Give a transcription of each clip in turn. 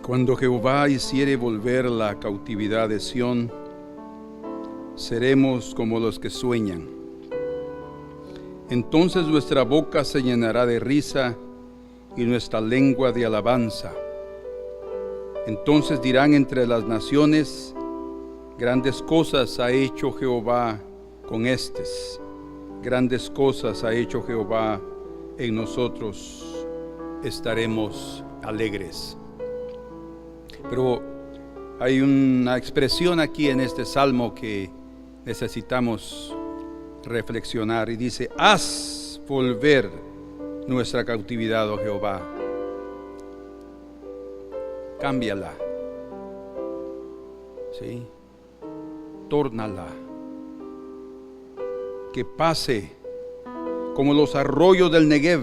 Cuando Jehová hiciere volver la cautividad de Sión, seremos como los que sueñan. Entonces nuestra boca se llenará de risa y nuestra lengua de alabanza. Entonces dirán entre las naciones: grandes cosas ha hecho Jehová con estos. Grandes cosas ha hecho Jehová en nosotros. Estaremos alegres. Pero hay una expresión aquí en este salmo que necesitamos reflexionar y dice: haz volver nuestra cautividad, oh Jehová. Cámbiala, ¿sí? Tórnala, que pase como los arroyos del Negev,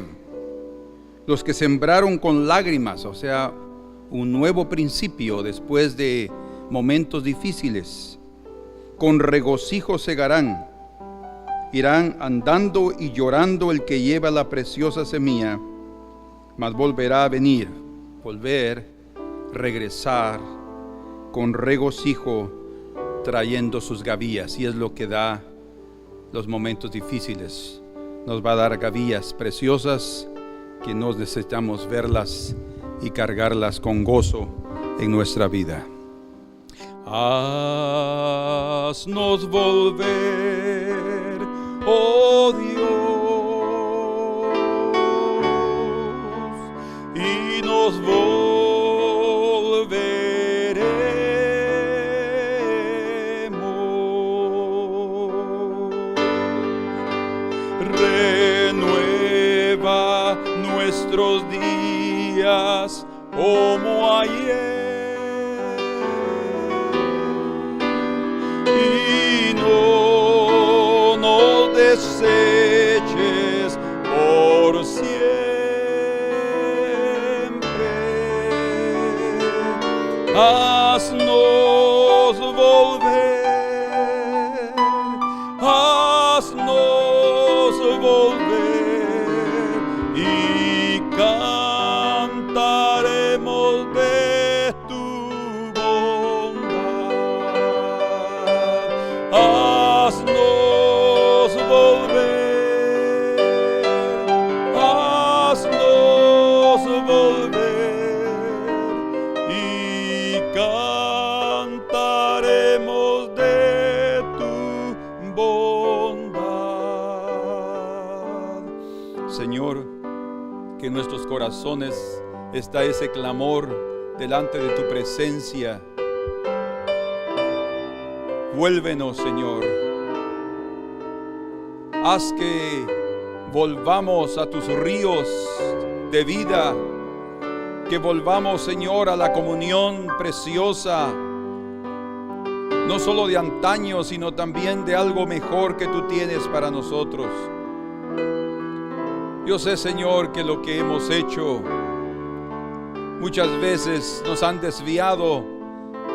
los que sembraron con lágrimas, o sea, un nuevo principio después de momentos difíciles. Con regocijo segarán, irán andando y llorando el que lleva la preciosa semilla, mas volverá a venir, regresar con regocijo, trayendo sus gavillas. Y es lo que da los momentos difíciles. Nos va a dar gavillas preciosas que nos necesitamos verlas y cargarlas con gozo en nuestra vida. Haznos volver, oh Dios, y nos volveremos. Renueva nuestros días como ayer, y no nos deseches por siempre. Haznos volver, haznos volver, y cantaremos de tu bondad. Haznos volver, haznos volver, y cantaremos de tu bondad. Señor, que en nuestros corazones está ese clamor delante de tu presencia. Vuélvenos, Señor. Haz que volvamos a tus ríos de vida, que volvamos, Señor, a la comunión preciosa, no solo de antaño, sino también de algo mejor que tú tienes para nosotros. Yo sé, Señor, que lo que hemos hecho muchas veces nos han desviado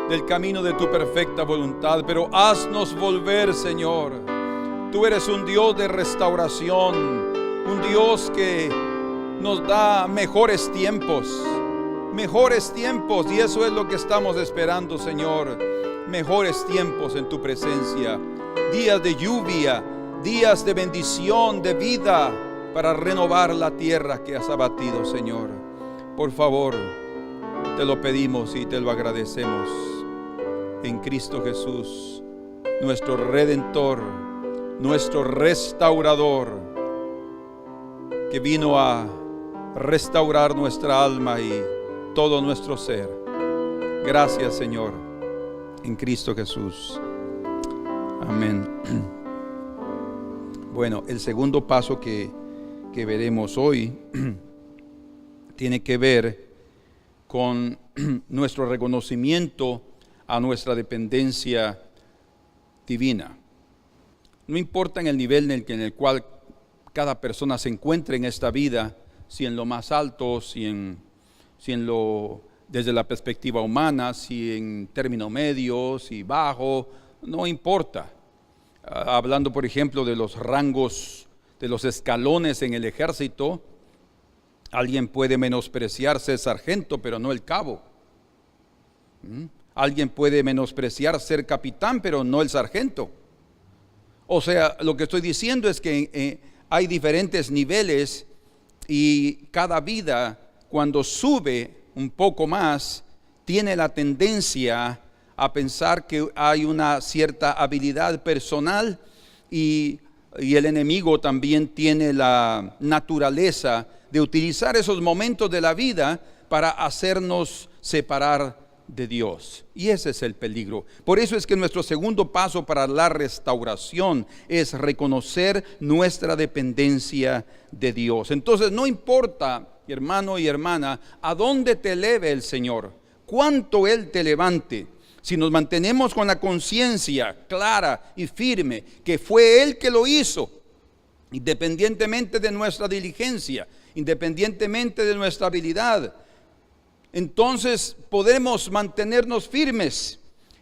del camino de tu perfecta voluntad, pero haznos volver, Señor. Tú eres un Dios de restauración, un Dios que nos da mejores tiempos, y eso es lo que estamos esperando, Señor. Mejores tiempos en tu presencia, días de lluvia, días de bendición, de vida, para renovar la tierra que has abatido, Señor. Por favor, te lo pedimos y te lo agradecemos. En Cristo Jesús, nuestro Redentor, nuestro Restaurador, que vino a restaurar nuestra alma y todo nuestro ser. Gracias, Señor, en Cristo Jesús. Amén. Bueno, el segundo paso que veremos hoy tiene que ver con nuestro reconocimiento a nuestra dependencia divina. No importa en el nivel en el cual cada persona se encuentre en esta vida, si en lo más alto, si en lo desde la perspectiva humana, si en término medio, si bajo, no importa. Hablando, por ejemplo, de los rangos, de los escalones en el ejército, alguien puede menospreciar ser sargento, pero no el cabo. Alguien puede menospreciar ser capitán, pero no el sargento. O sea, lo que estoy diciendo es que hay diferentes niveles y cada vida, cuando sube un poco más, tiene la tendencia a pensar que hay una cierta habilidad personal y el enemigo también tiene la naturaleza de utilizar esos momentos de la vida para hacernos separar de Dios. Y ese es el peligro. Por eso es que nuestro segundo paso para la restauración es reconocer nuestra dependencia de Dios. Entonces, no importa, hermano y hermana, a dónde te eleve el Señor, cuánto Él te levante, si nos mantenemos con la conciencia clara y firme que fue Él que lo hizo, independientemente de nuestra diligencia, independientemente de nuestra habilidad, entonces podemos mantenernos firmes.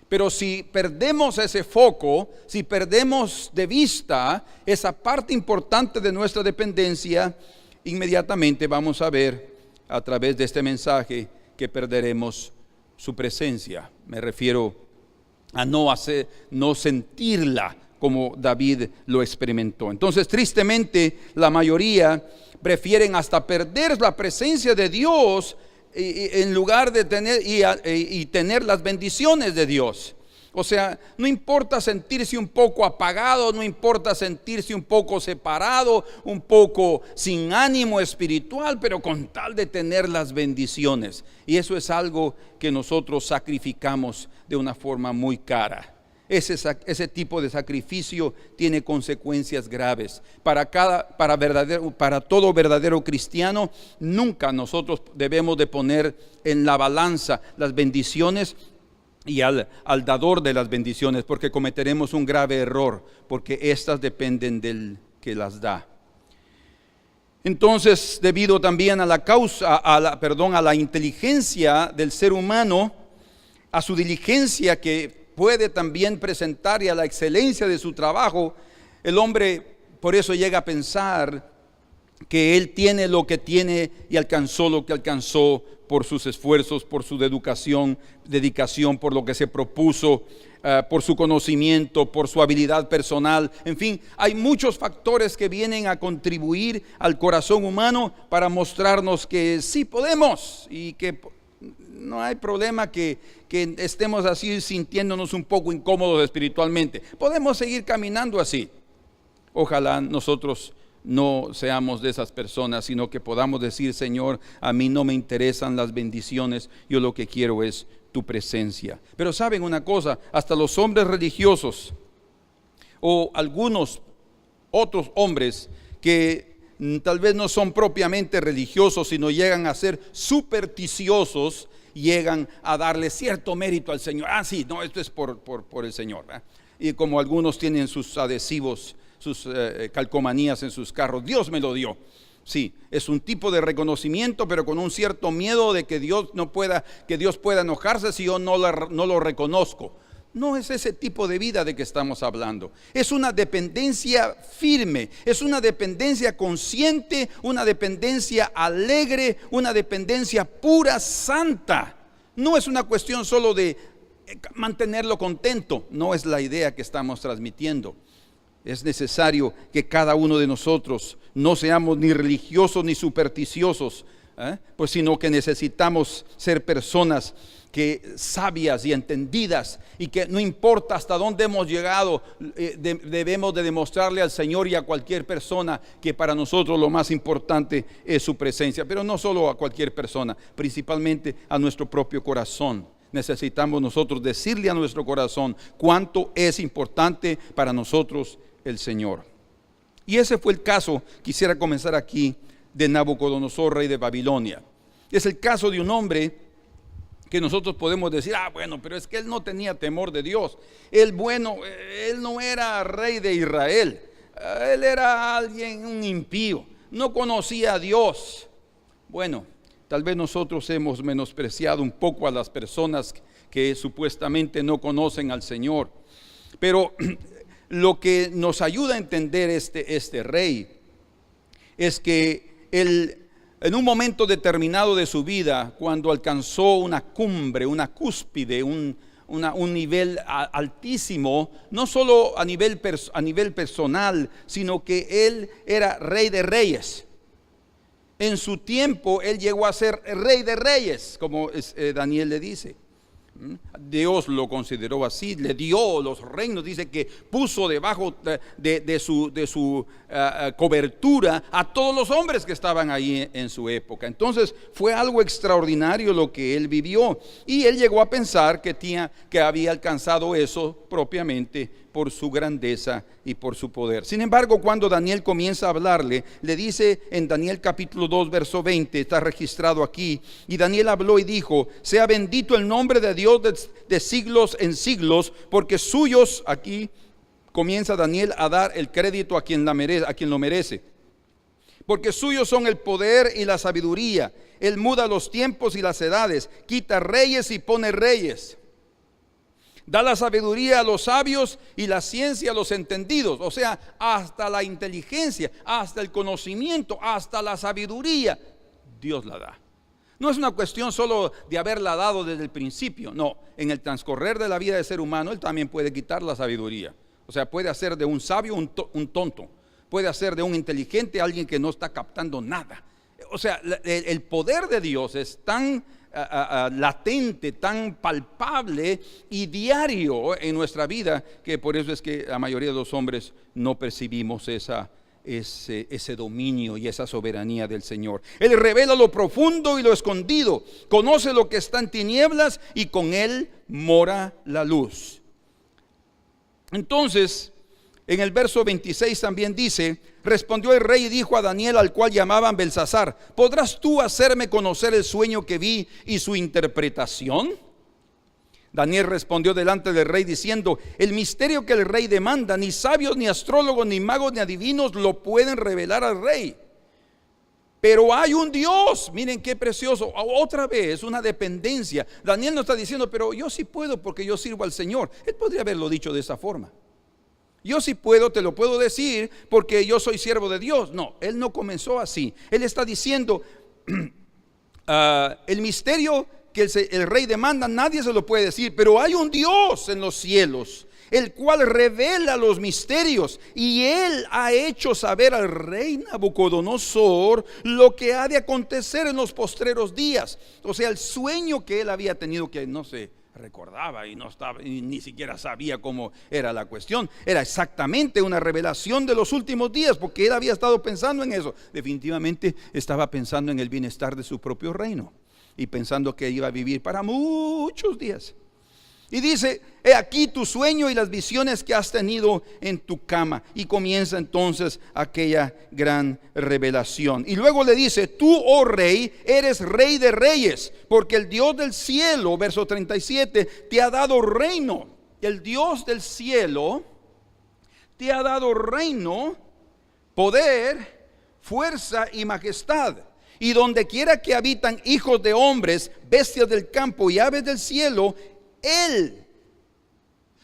Pero si perdemos ese foco, si perdemos de vista esa parte importante de nuestra dependencia, inmediatamente vamos a ver a través de este mensaje que perderemos su presencia. Me refiero a no sentirla como David lo experimentó. Entonces, tristemente, la mayoría prefieren hasta perder la presencia de Dios en lugar de tener y tener las bendiciones de Dios. O sea, no importa sentirse un poco apagado, no importa sentirse un poco separado, un poco sin ánimo espiritual, pero con tal de tener las bendiciones. Y eso es algo que nosotros sacrificamos de una forma muy cara. Ese tipo de sacrificio tiene consecuencias graves. Para todo verdadero cristiano, nunca nosotros debemos de poner en la balanza las bendiciones y al dador de las bendiciones, porque cometeremos un grave error, porque estas dependen del que las da. Entonces, debido también a la inteligencia del ser humano, a su diligencia que puede también presentar y a la excelencia de su trabajo, el hombre por eso llega a pensar que él tiene lo que tiene y alcanzó lo que alcanzó por sus esfuerzos, por su dedicación, por lo que se propuso, por su conocimiento, por su habilidad personal. En fin, hay muchos factores que vienen a contribuir al corazón humano para mostrarnos que sí podemos y que no hay problema que estemos así sintiéndonos un poco incómodos espiritualmente. Podemos seguir caminando así. Ojalá nosotros no seamos de esas personas, sino que podamos decir: Señor, a mí no me interesan las bendiciones, yo lo que quiero es tu presencia. Pero saben una cosa, hasta los hombres religiosos o algunos otros hombres que tal vez no son propiamente religiosos, sino llegan a ser supersticiosos, llegan a darle cierto mérito al Señor. Sí, no, esto es por el Señor, ¿verdad? Y como algunos tienen sus adhesivos, sus calcomanías en sus carros, Dios me lo dio. Sí, es un tipo de reconocimiento, pero con un cierto miedo de que Dios pueda enojarse si yo no lo reconozco. No es ese tipo de vida de que estamos hablando. Es una dependencia firme, es una dependencia consciente, una dependencia alegre, una dependencia pura, santa. No es una cuestión solo de mantenerlo contento, no es la idea que estamos transmitiendo. Es necesario que cada uno de nosotros no seamos ni religiosos ni supersticiosos, pues sino que necesitamos ser personas sabias y entendidas, y que no importa hasta dónde hemos llegado, debemos de demostrarle al Señor y a cualquier persona que para nosotros lo más importante es su presencia. Pero no solo a cualquier persona, principalmente a nuestro propio corazón. Necesitamos nosotros decirle a nuestro corazón cuánto es importante para nosotros el Señor. Y ese fue el caso, quisiera comenzar aquí, de Nabucodonosor, rey de Babilonia. Es el caso de un hombre que nosotros podemos decir: bueno, pero es que él no tenía temor de Dios. Él no era rey de Israel. Él era un impío. No conocía a Dios. Bueno, tal vez nosotros hemos menospreciado un poco a las personas que supuestamente no conocen al Señor. Pero lo que nos ayuda a entender este rey es que él en un momento determinado de su vida, cuando alcanzó una cumbre, una cúspide, un nivel altísimo, no solo a nivel personal, sino que él era rey de reyes. En su tiempo él llegó a ser rey de reyes, como Daniel le dice. Dios lo consideró así, le dio los reinos, dice que puso debajo de su cobertura a todos los hombres que estaban ahí en su época. Entonces fue algo extraordinario lo que él vivió, y él llegó a pensar que había alcanzado eso propiamente por su grandeza y por su poder. Sin embargo, cuando Daniel comienza a hablarle, le dice en Daniel capítulo 2 verso 20, está registrado aquí: y Daniel habló y dijo: sea bendito el nombre de Dios de siglos en siglos, porque suyos, aquí comienza Daniel a dar el crédito a quien lo merece, porque suyos son el poder y la sabiduría. Él muda los tiempos y las edades, quita reyes y pone reyes. Da la sabiduría a los sabios y la ciencia a los entendidos. O sea, hasta la inteligencia, hasta el conocimiento, hasta la sabiduría, Dios la da. No es una cuestión solo de haberla dado desde el principio. No, en el transcurrir de la vida del ser humano, Él también puede quitar la sabiduría. O sea, puede hacer de un sabio un tonto. Puede hacer de un inteligente alguien que no está captando nada. O sea, el poder de Dios es tan latente, tan palpable y diario en nuestra vida, que por eso es que la mayoría de los hombres no percibimos ese dominio y esa soberanía del Señor. Él revela lo profundo y lo escondido, conoce lo que está en tinieblas, y con Él mora la luz. Entonces, en el verso 26 también dice: respondió el rey y dijo a Daniel, al cual llamaban Belsasar: ¿podrás tú hacerme conocer el sueño que vi y su interpretación? Daniel respondió delante del rey diciendo: el misterio que el rey demanda, ni sabios, ni astrólogos, ni magos, ni adivinos lo pueden revelar al rey. Pero hay un Dios. Miren qué precioso. Otra vez una dependencia. Daniel no está diciendo: pero yo sí puedo porque yo sirvo al Señor. Él podría haberlo dicho de esa forma: yo sí puedo, te lo puedo decir porque yo soy siervo de Dios. No, él no comenzó así. Él está diciendo: el misterio que el rey demanda, nadie se lo puede decir, pero hay un Dios en los cielos, el cual revela los misterios, y Él ha hecho saber al rey Nabucodonosor lo que ha de acontecer en los postreros días. O sea, el sueño que él había tenido, que no se recordaba y no estaba, y ni siquiera sabía cómo era la cuestión, era exactamente una revelación de los últimos días, porque él había estado pensando en eso. Definitivamente estaba pensando en el bienestar de su propio reino y pensando que iba a vivir para muchos días. Y dice: he aquí tu sueño y las visiones que has tenido en tu cama. Y comienza entonces aquella gran revelación. Y luego le dice: tú, oh rey, eres rey de reyes, porque el Dios del cielo, verso 37, te ha dado reino. El Dios del cielo te ha dado reino, poder, fuerza y majestad. Y donde quiera que habitan hijos de hombres, bestias del campo y aves del cielo, Él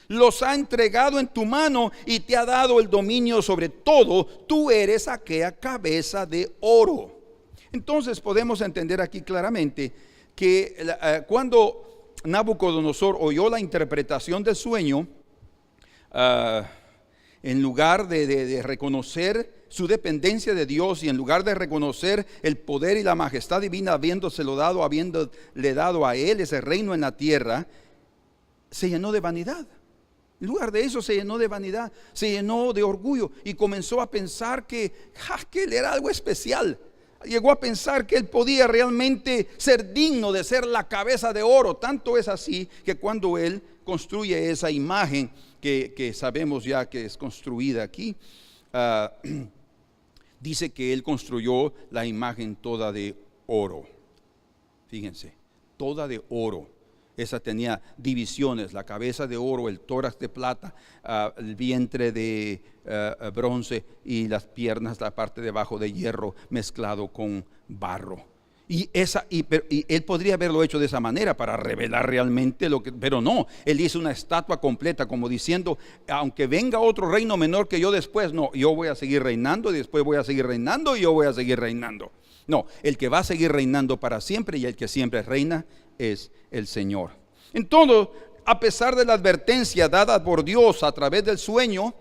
los ha entregado en tu mano y te ha dado el dominio sobre todo. Tú eres aquella cabeza de oro. Entonces podemos entender aquí claramente que cuando Nabucodonosor oyó la interpretación del sueño, en lugar de reconocer su dependencia de Dios, y en lugar de reconocer el poder y la majestad divina habiéndole dado a él ese reino en la tierra, se llenó de vanidad. En lugar de eso se llenó de vanidad, se llenó de orgullo y comenzó a pensar que él era algo especial. Llegó a pensar que él podía realmente ser digno de ser la cabeza de oro. Tanto es así que cuando él construye esa imagen que sabemos ya que es construida aquí, dice que él construyó la imagen toda de oro. Fíjense, toda de oro. Esa tenía divisiones: la cabeza de oro, el tórax de plata, el vientre de bronce, y las piernas, la parte de abajo, de hierro mezclado con barro. Y él podría haberlo hecho de esa manera para revelar realmente lo que, pero no, él hizo una estatua completa, como diciendo: aunque venga otro reino menor que yo después, no, yo voy a seguir reinando, y después voy a seguir reinando, y yo voy a seguir reinando. No, el que va a seguir reinando para siempre y el que siempre reina es el Señor. Entonces, a pesar de la advertencia dada por Dios a través del sueño,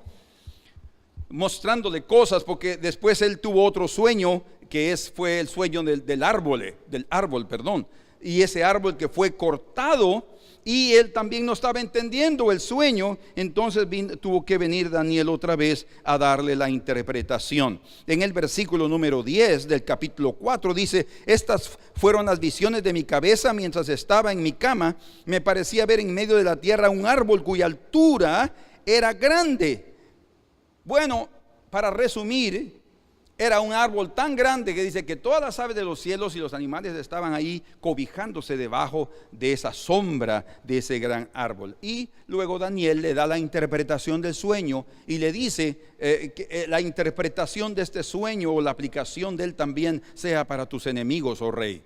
mostrándole cosas, porque después él tuvo otro sueño que fue el sueño del árbol, y ese árbol que fue cortado, y él también no estaba entendiendo el sueño. Entonces tuvo que venir Daniel otra vez a darle la interpretación. En el versículo número 10 del capítulo 4 dice: estas fueron las visiones de mi cabeza mientras estaba en mi cama. Me parecía ver en medio de la tierra un árbol cuya altura era grande. Bueno, para resumir, era un árbol tan grande que dice que todas las aves de los cielos y los animales estaban ahí cobijándose debajo de esa sombra de ese gran árbol. Y luego Daniel le da la interpretación del sueño y le dice que la interpretación de este sueño o la aplicación de él también sea para tus enemigos, oh rey.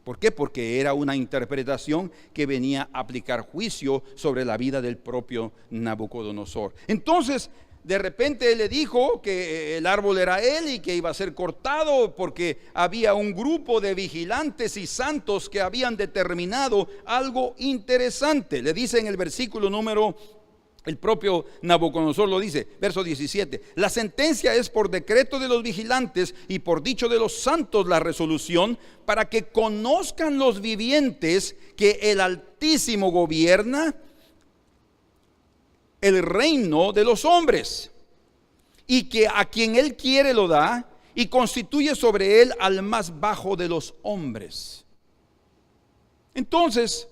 ¿Por qué? Porque era una interpretación que venía a aplicar juicio sobre la vida del propio Nabucodonosor. Entonces, de repente él le dijo que el árbol era él y que iba a ser cortado porque había un grupo de vigilantes y santos que habían determinado algo interesante. Le dice en el versículo número, el propio Nabucodonosor lo dice, verso 17: la sentencia es por decreto de los vigilantes y por dicho de los santos la resolución, para que conozcan los vivientes que el Altísimo gobierna el reino de los hombres, y que a quien él quiere lo da, y constituye sobre él al más bajo de los hombres. Entonces,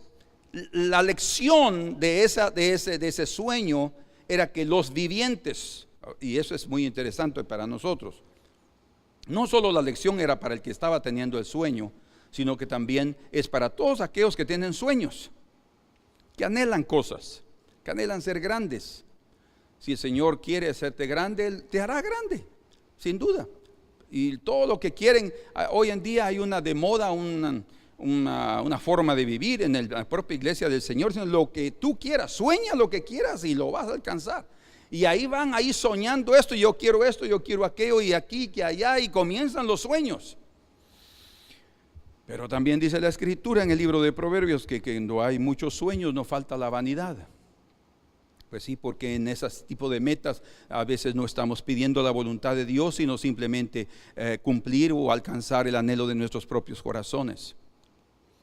la lección de ese sueño era que los vivientes, y eso es muy interesante para nosotros, no solo la lección era para el que estaba teniendo el sueño, sino que también es para todos aquellos que tienen sueños, que anhelan cosas, que anhelan ser grandes. Si el Señor quiere hacerte grande, Él te hará grande, sin duda. Y todo lo que quieren, hoy en día hay una de moda, una forma de vivir en la propia iglesia del Señor, sino lo que tú quieras, sueña lo que quieras y lo vas a alcanzar. Y ahí van ahí soñando esto, yo quiero aquello, y aquí, que allá, y comienzan los sueños. Pero también dice la Escritura en el libro de Proverbios que cuando hay muchos sueños no falta la vanidad. Pues sí, porque en ese tipo de metas a veces no estamos pidiendo la voluntad de Dios, sino simplemente cumplir o alcanzar el anhelo de nuestros propios corazones.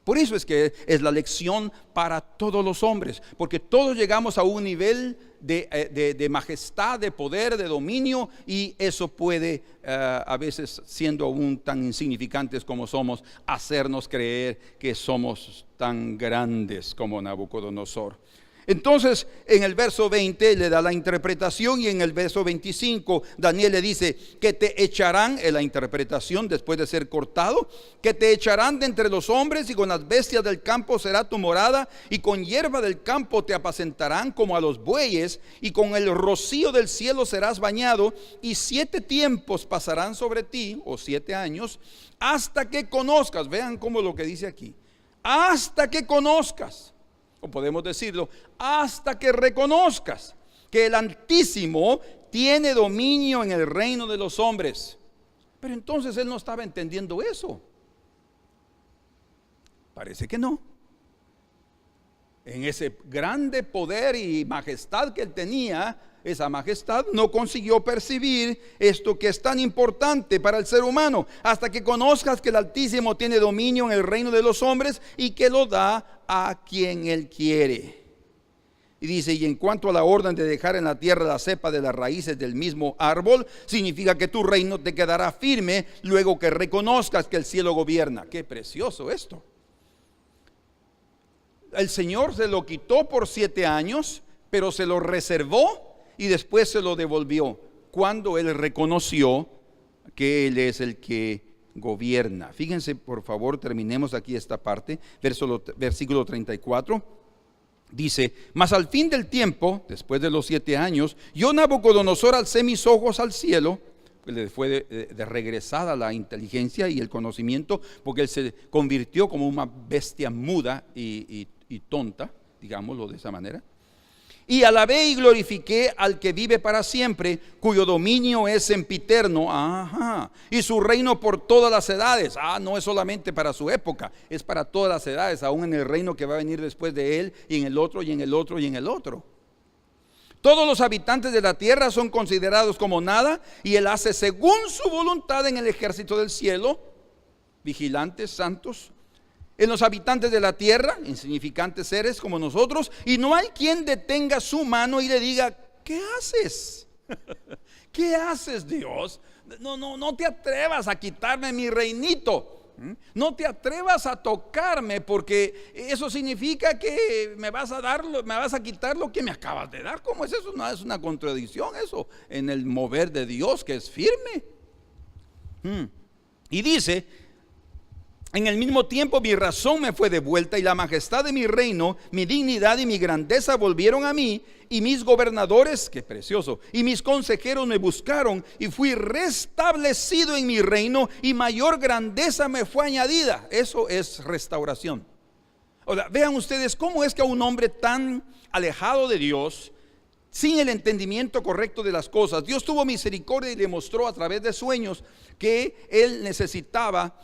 Por eso es que es la lección para todos los hombres, porque todos llegamos a un nivel de majestad, de poder, de dominio, y eso puede a veces, siendo aún tan insignificantes como somos, hacernos creer que somos tan grandes como Nabucodonosor. Entonces en el verso 20 le da la interpretación, y en el verso 25 Daniel le dice que te echarán, en la interpretación después de ser cortado, que te echarán de entre los hombres, y con las bestias del campo será tu morada, y con hierba del campo te apacentarán como a los bueyes, y con el rocío del cielo serás bañado, y 7 tiempos pasarán sobre ti, o 7 años, hasta que conozcas. Vean cómo lo que dice aquí: hasta que conozcas, o podemos decirlo, hasta que reconozcas que el Altísimo tiene dominio en el reino de los hombres. Pero entonces él no estaba entendiendo eso. Parece que no. En ese grande poder y majestad que él tenía, esa majestad no consiguió percibir esto que es tan importante para el ser humano, hasta que conozcas que el Altísimo tiene dominio en el reino de los hombres y que lo da a quien él quiere. Y dice: y en cuanto a la orden de dejar en la tierra la cepa de las raíces del mismo árbol, significa que tu reino te quedará firme luego que reconozcas que el cielo gobierna. Qué precioso esto. El Señor se lo quitó por 7 años, pero se lo reservó y después se lo devolvió cuando él reconoció que él es el que gobierna. Fíjense, por favor, terminemos aquí esta parte. Versículo 34 dice: mas al fin del tiempo, después de los 7 años, yo Nabucodonosor alcé mis ojos al cielo. Le fue de regresada la inteligencia y el conocimiento, porque él se convirtió como una bestia muda y tonta, digámoslo de esa manera. Y alabé y glorifiqué al que vive para siempre, cuyo dominio es sempiterno, y su reino por todas las edades. No es solamente para su época, es para todas las edades, aún en el reino que va a venir después de él, y en el otro, y en el otro, y en el otro. Todos los habitantes de la tierra son considerados como nada, y él hace según su voluntad en el ejército del cielo, vigilantes, santos, en los habitantes de la tierra, insignificantes seres como nosotros, y no hay quien detenga su mano y le diga: ¿qué haces? ¿Qué haces, Dios? No te atrevas a quitarme mi reinito. No te atrevas a tocarme, porque eso significa que me vas a quitar lo que me acabas de dar. ¿Cómo es eso? No es una contradicción eso en el mover de Dios, que es firme. Y dice: en el mismo tiempo mi razón me fue devuelta, y la majestad de mi reino, mi dignidad y mi grandeza volvieron a mí, y mis gobernadores, qué precioso, y mis consejeros me buscaron, y fui restablecido en mi reino, y mayor grandeza me fue añadida. Eso es restauración. O sea, vean ustedes cómo es que a un hombre tan alejado de Dios, sin el entendimiento correcto de las cosas, Dios tuvo misericordia y le mostró a través de sueños que él necesitaba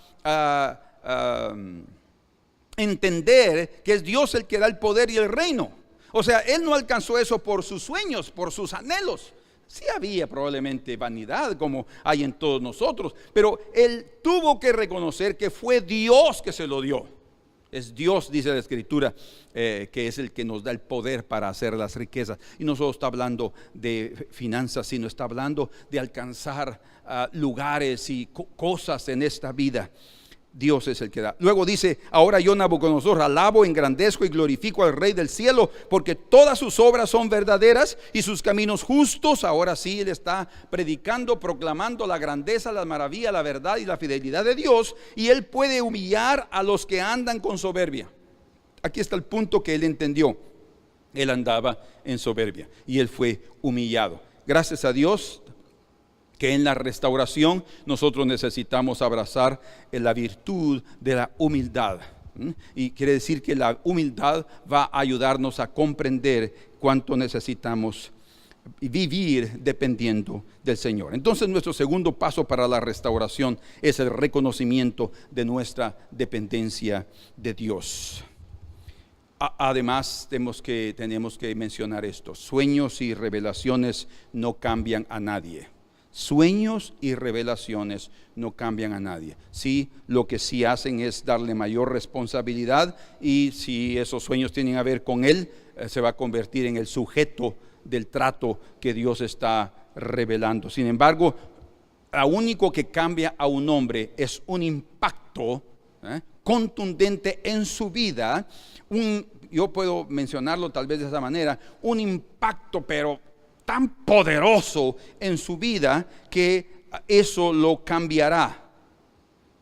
entender que es Dios el que da el poder y el reino. O sea, él no alcanzó eso por sus sueños, por sus anhelos. Sí había probablemente vanidad, como hay en todos nosotros, pero él tuvo que reconocer que fue Dios que se lo dio. Es Dios, dice la Escritura, que es el que nos da el poder para hacer las riquezas. Y no solo está hablando de finanzas, sino está hablando de alcanzar lugares y cosas en esta vida. Dios es el que da. Luego dice: ahora yo, Nabucodonosor, alabo, engrandezco y glorifico al Rey del cielo, porque todas sus obras son verdaderas y sus caminos justos. Ahora sí, él está predicando, proclamando la grandeza, la maravilla, la verdad y la fidelidad de Dios. Y él puede humillar a los que andan con soberbia. Aquí está el punto que él entendió. Él andaba en soberbia y él fue humillado. Gracias a Dios que en la restauración nosotros necesitamos abrazar la virtud de la humildad. Y quiere decir que la humildad va a ayudarnos a comprender cuánto necesitamos vivir dependiendo del Señor. Entonces, nuestro segundo paso para la restauración es el reconocimiento de nuestra dependencia de Dios. Además, tenemos que mencionar esto: sueños y revelaciones no cambian a nadie. Sueños y revelaciones no cambian a nadie. Sí, lo que sí hacen es darle mayor responsabilidad, y si esos sueños tienen a ver con él, se va a convertir en el sujeto del trato que Dios está revelando. Sin embargo, lo único que cambia a un hombre es un impacto contundente en su vida. Yo puedo mencionarlo tal vez de esa manera: un impacto pero tan poderoso en su vida que eso lo cambiará,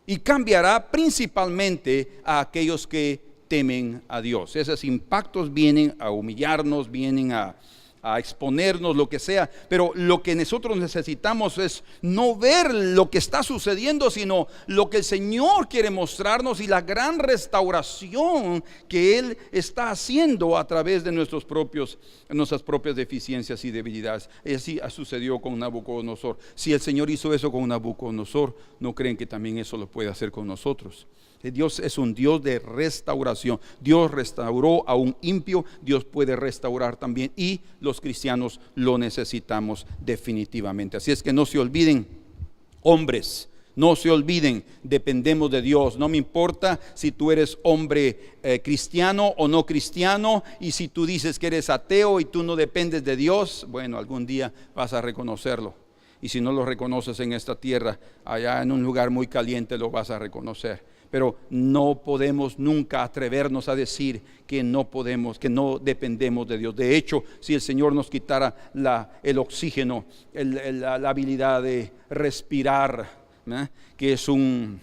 y cambiará principalmente a aquellos que temen a Dios. Esos impactos vienen a humillarnos, vienen a exponernos, lo que sea, pero lo que nosotros necesitamos es no ver lo que está sucediendo, sino lo que el Señor quiere mostrarnos y la gran restauración que Él está haciendo a través de nuestras propias deficiencias y debilidades. Y así sucedió con Nabucodonosor. Si el Señor hizo eso con Nabucodonosor, ¿no creen que también eso lo puede hacer con nosotros? Dios es un Dios de restauración. Dios restauró a un impío, Dios puede restaurar también, y los cristianos lo necesitamos definitivamente. Así es que no se olviden, hombres, no se olviden, dependemos de Dios. No me importa si tú eres hombre cristiano o no cristiano, y si tú dices que eres ateo y tú no dependes de Dios, bueno, algún día vas a reconocerlo. Y si no lo reconoces en esta tierra, allá en un lugar muy caliente lo vas a reconocer. Pero no podemos nunca atrevernos a decir que no podemos, que no dependemos de Dios. De hecho, si el Señor nos quitara el oxígeno, la habilidad de respirar, que es un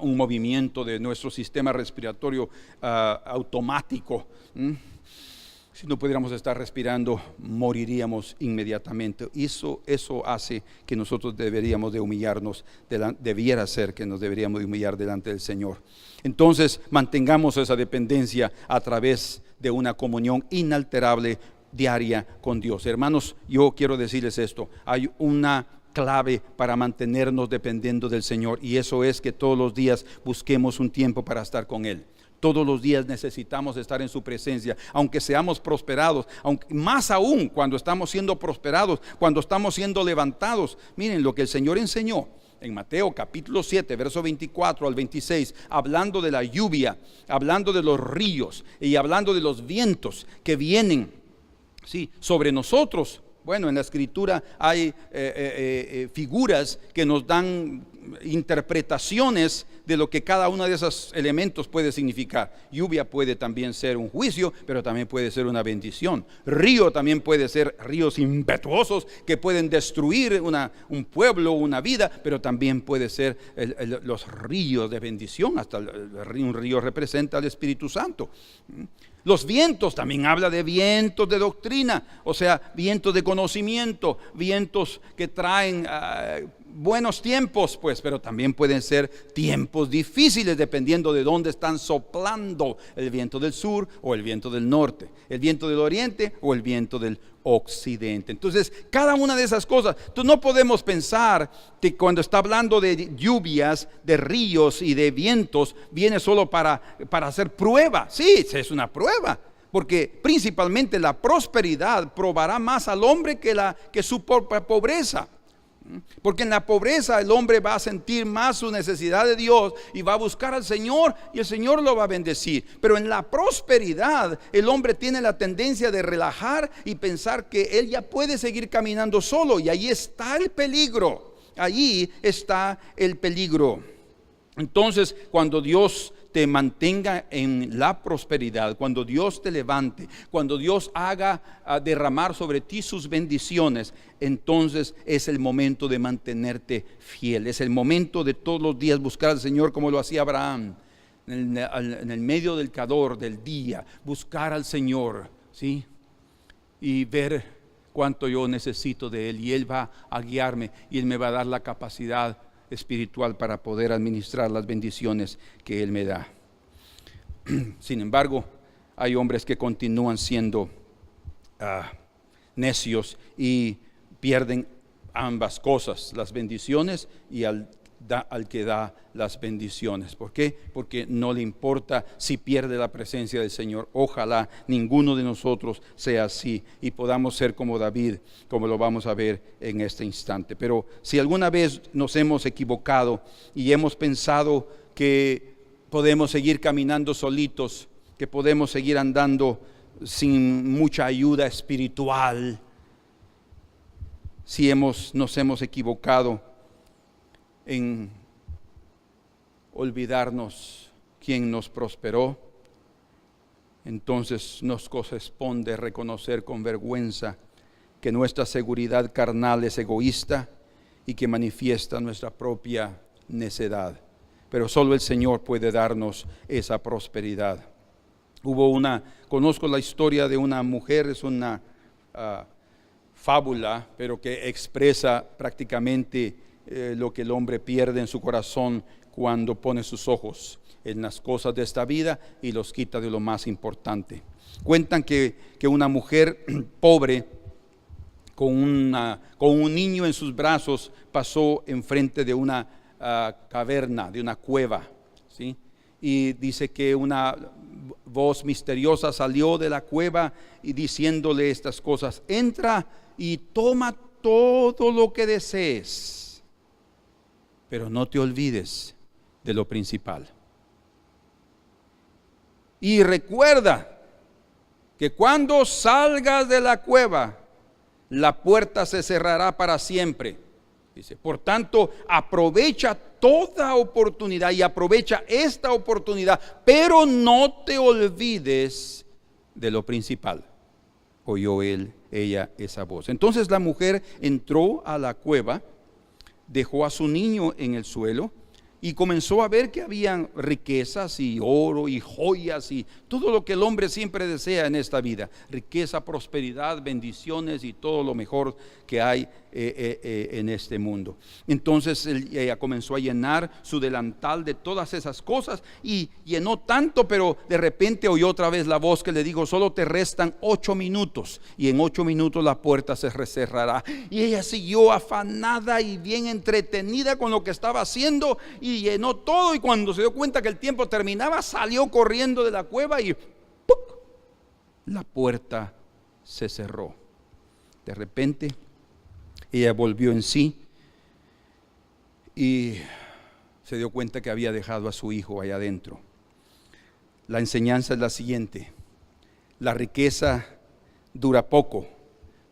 movimiento de nuestro sistema respiratorio automático, si no pudiéramos estar respirando, moriríamos inmediatamente. Eso hace que nosotros deberíamos de humillarnos, debiera ser que nos deberíamos de humillar delante del Señor. Entonces, mantengamos esa dependencia a través de una comunión inalterable diaria con Dios. Hermanos, yo quiero decirles esto: hay una clave para mantenernos dependiendo del Señor, y eso es que todos los días busquemos un tiempo para estar con Él. Todos los días necesitamos estar en su presencia, aunque seamos prosperados, aunque, más aún cuando estamos siendo prosperados, cuando estamos siendo levantados. Miren lo que el Señor enseñó en Mateo capítulo 7, verso 24 al 26, hablando de la lluvia, hablando de los ríos y hablando de los vientos que vienen, sí, sobre nosotros. Bueno, en la Escritura hay figuras que nos dan interpretaciones de lo que cada uno de esos elementos puede significar. Lluvia puede también ser un juicio, pero también puede ser una bendición. Río también puede ser ríos impetuosos que pueden destruir un pueblo, una vida, pero también puede ser los ríos de bendición. Hasta un río representa al Espíritu Santo. Los vientos también habla de vientos de doctrina, o sea, vientos de conocimiento, vientos que traen buenos tiempos, pues, pero también pueden ser tiempos difíciles dependiendo de dónde están soplando: el viento del sur o el viento del norte, el viento del oriente o el viento del occidente. Entonces, cada una de esas cosas, no podemos pensar que cuando está hablando de lluvias, de ríos y de vientos, viene solo para hacer prueba. Sí, es una prueba, porque principalmente la prosperidad probará más al hombre que su pobreza. Porque en la pobreza el hombre va a sentir más su necesidad de Dios y va a buscar al Señor, y el Señor lo va a bendecir. Pero en la prosperidad el hombre tiene la tendencia de relajar y pensar que él ya puede seguir caminando solo, y ahí está el peligro. Allí está el peligro. Entonces, cuando Dios te mantenga en la prosperidad, cuando Dios te levante, cuando Dios haga derramar sobre ti sus bendiciones, entonces es el momento de mantenerte fiel. Es el momento de todos los días buscar al Señor como lo hacía Abraham, en el medio del calor del día, buscar al Señor, ¿sí? Y ver cuánto yo necesito de Él, y Él va a guiarme, y Él me va a dar la capacidad espiritual para poder administrar las bendiciones que Él me da. Sin embargo, hay hombres que continúan siendo necios y pierden ambas cosas: las bendiciones y al que da las bendiciones. ¿Por qué? Porque no le importa si pierde la presencia del Señor. Ojalá ninguno de nosotros sea así y podamos ser como David, como lo vamos a ver en este instante. Pero si alguna vez nos hemos equivocado y hemos pensado que podemos seguir caminando solitos, que podemos seguir andando sin mucha ayuda espiritual, si nos hemos equivocado en olvidarnos quién nos prosperó, entonces nos corresponde reconocer con vergüenza que nuestra seguridad carnal es egoísta y que manifiesta nuestra propia necedad. Pero solo el Señor puede darnos esa prosperidad. Conozco la historia de una mujer, es una fábula, pero que expresa prácticamente lo que el hombre pierde en su corazón cuando pone sus ojos en las cosas de esta vida y los quita de lo más importante. Cuentan que una mujer pobre con un niño en sus brazos pasó enfrente de una caverna, de una cueva, ¿sí? Y dice que una voz misteriosa salió de la cueva y diciéndole estas cosas: entra y toma todo lo que desees, pero no te olvides de lo principal. Y recuerda que cuando salgas de la cueva, la puerta se cerrará para siempre. Dice, por tanto, aprovecha toda oportunidad y aprovecha esta oportunidad, pero no te olvides de lo principal. Oyó ella esa voz. Entonces la mujer entró a la cueva, dejó a su niño en el suelo y comenzó a ver que habían riquezas y oro y joyas y todo lo que el hombre siempre desea en esta vida: riqueza, prosperidad, bendiciones y todo lo mejor que hay en este mundo. Entonces ella comenzó a llenar su delantal de todas esas cosas y llenó tanto, pero de repente oyó otra vez la voz que le dijo: solo te restan 8 minutos y en 8 minutos la puerta se cerrará. Y ella siguió afanada y bien entretenida con lo que estaba haciendo y llenó todo, y cuando se dio cuenta que el tiempo terminaba, salió corriendo de la cueva y ¡puc!, la puerta se cerró. De repente ella volvió en sí y se dio cuenta que había dejado a su hijo allá adentro. La enseñanza es la siguiente: la riqueza dura poco,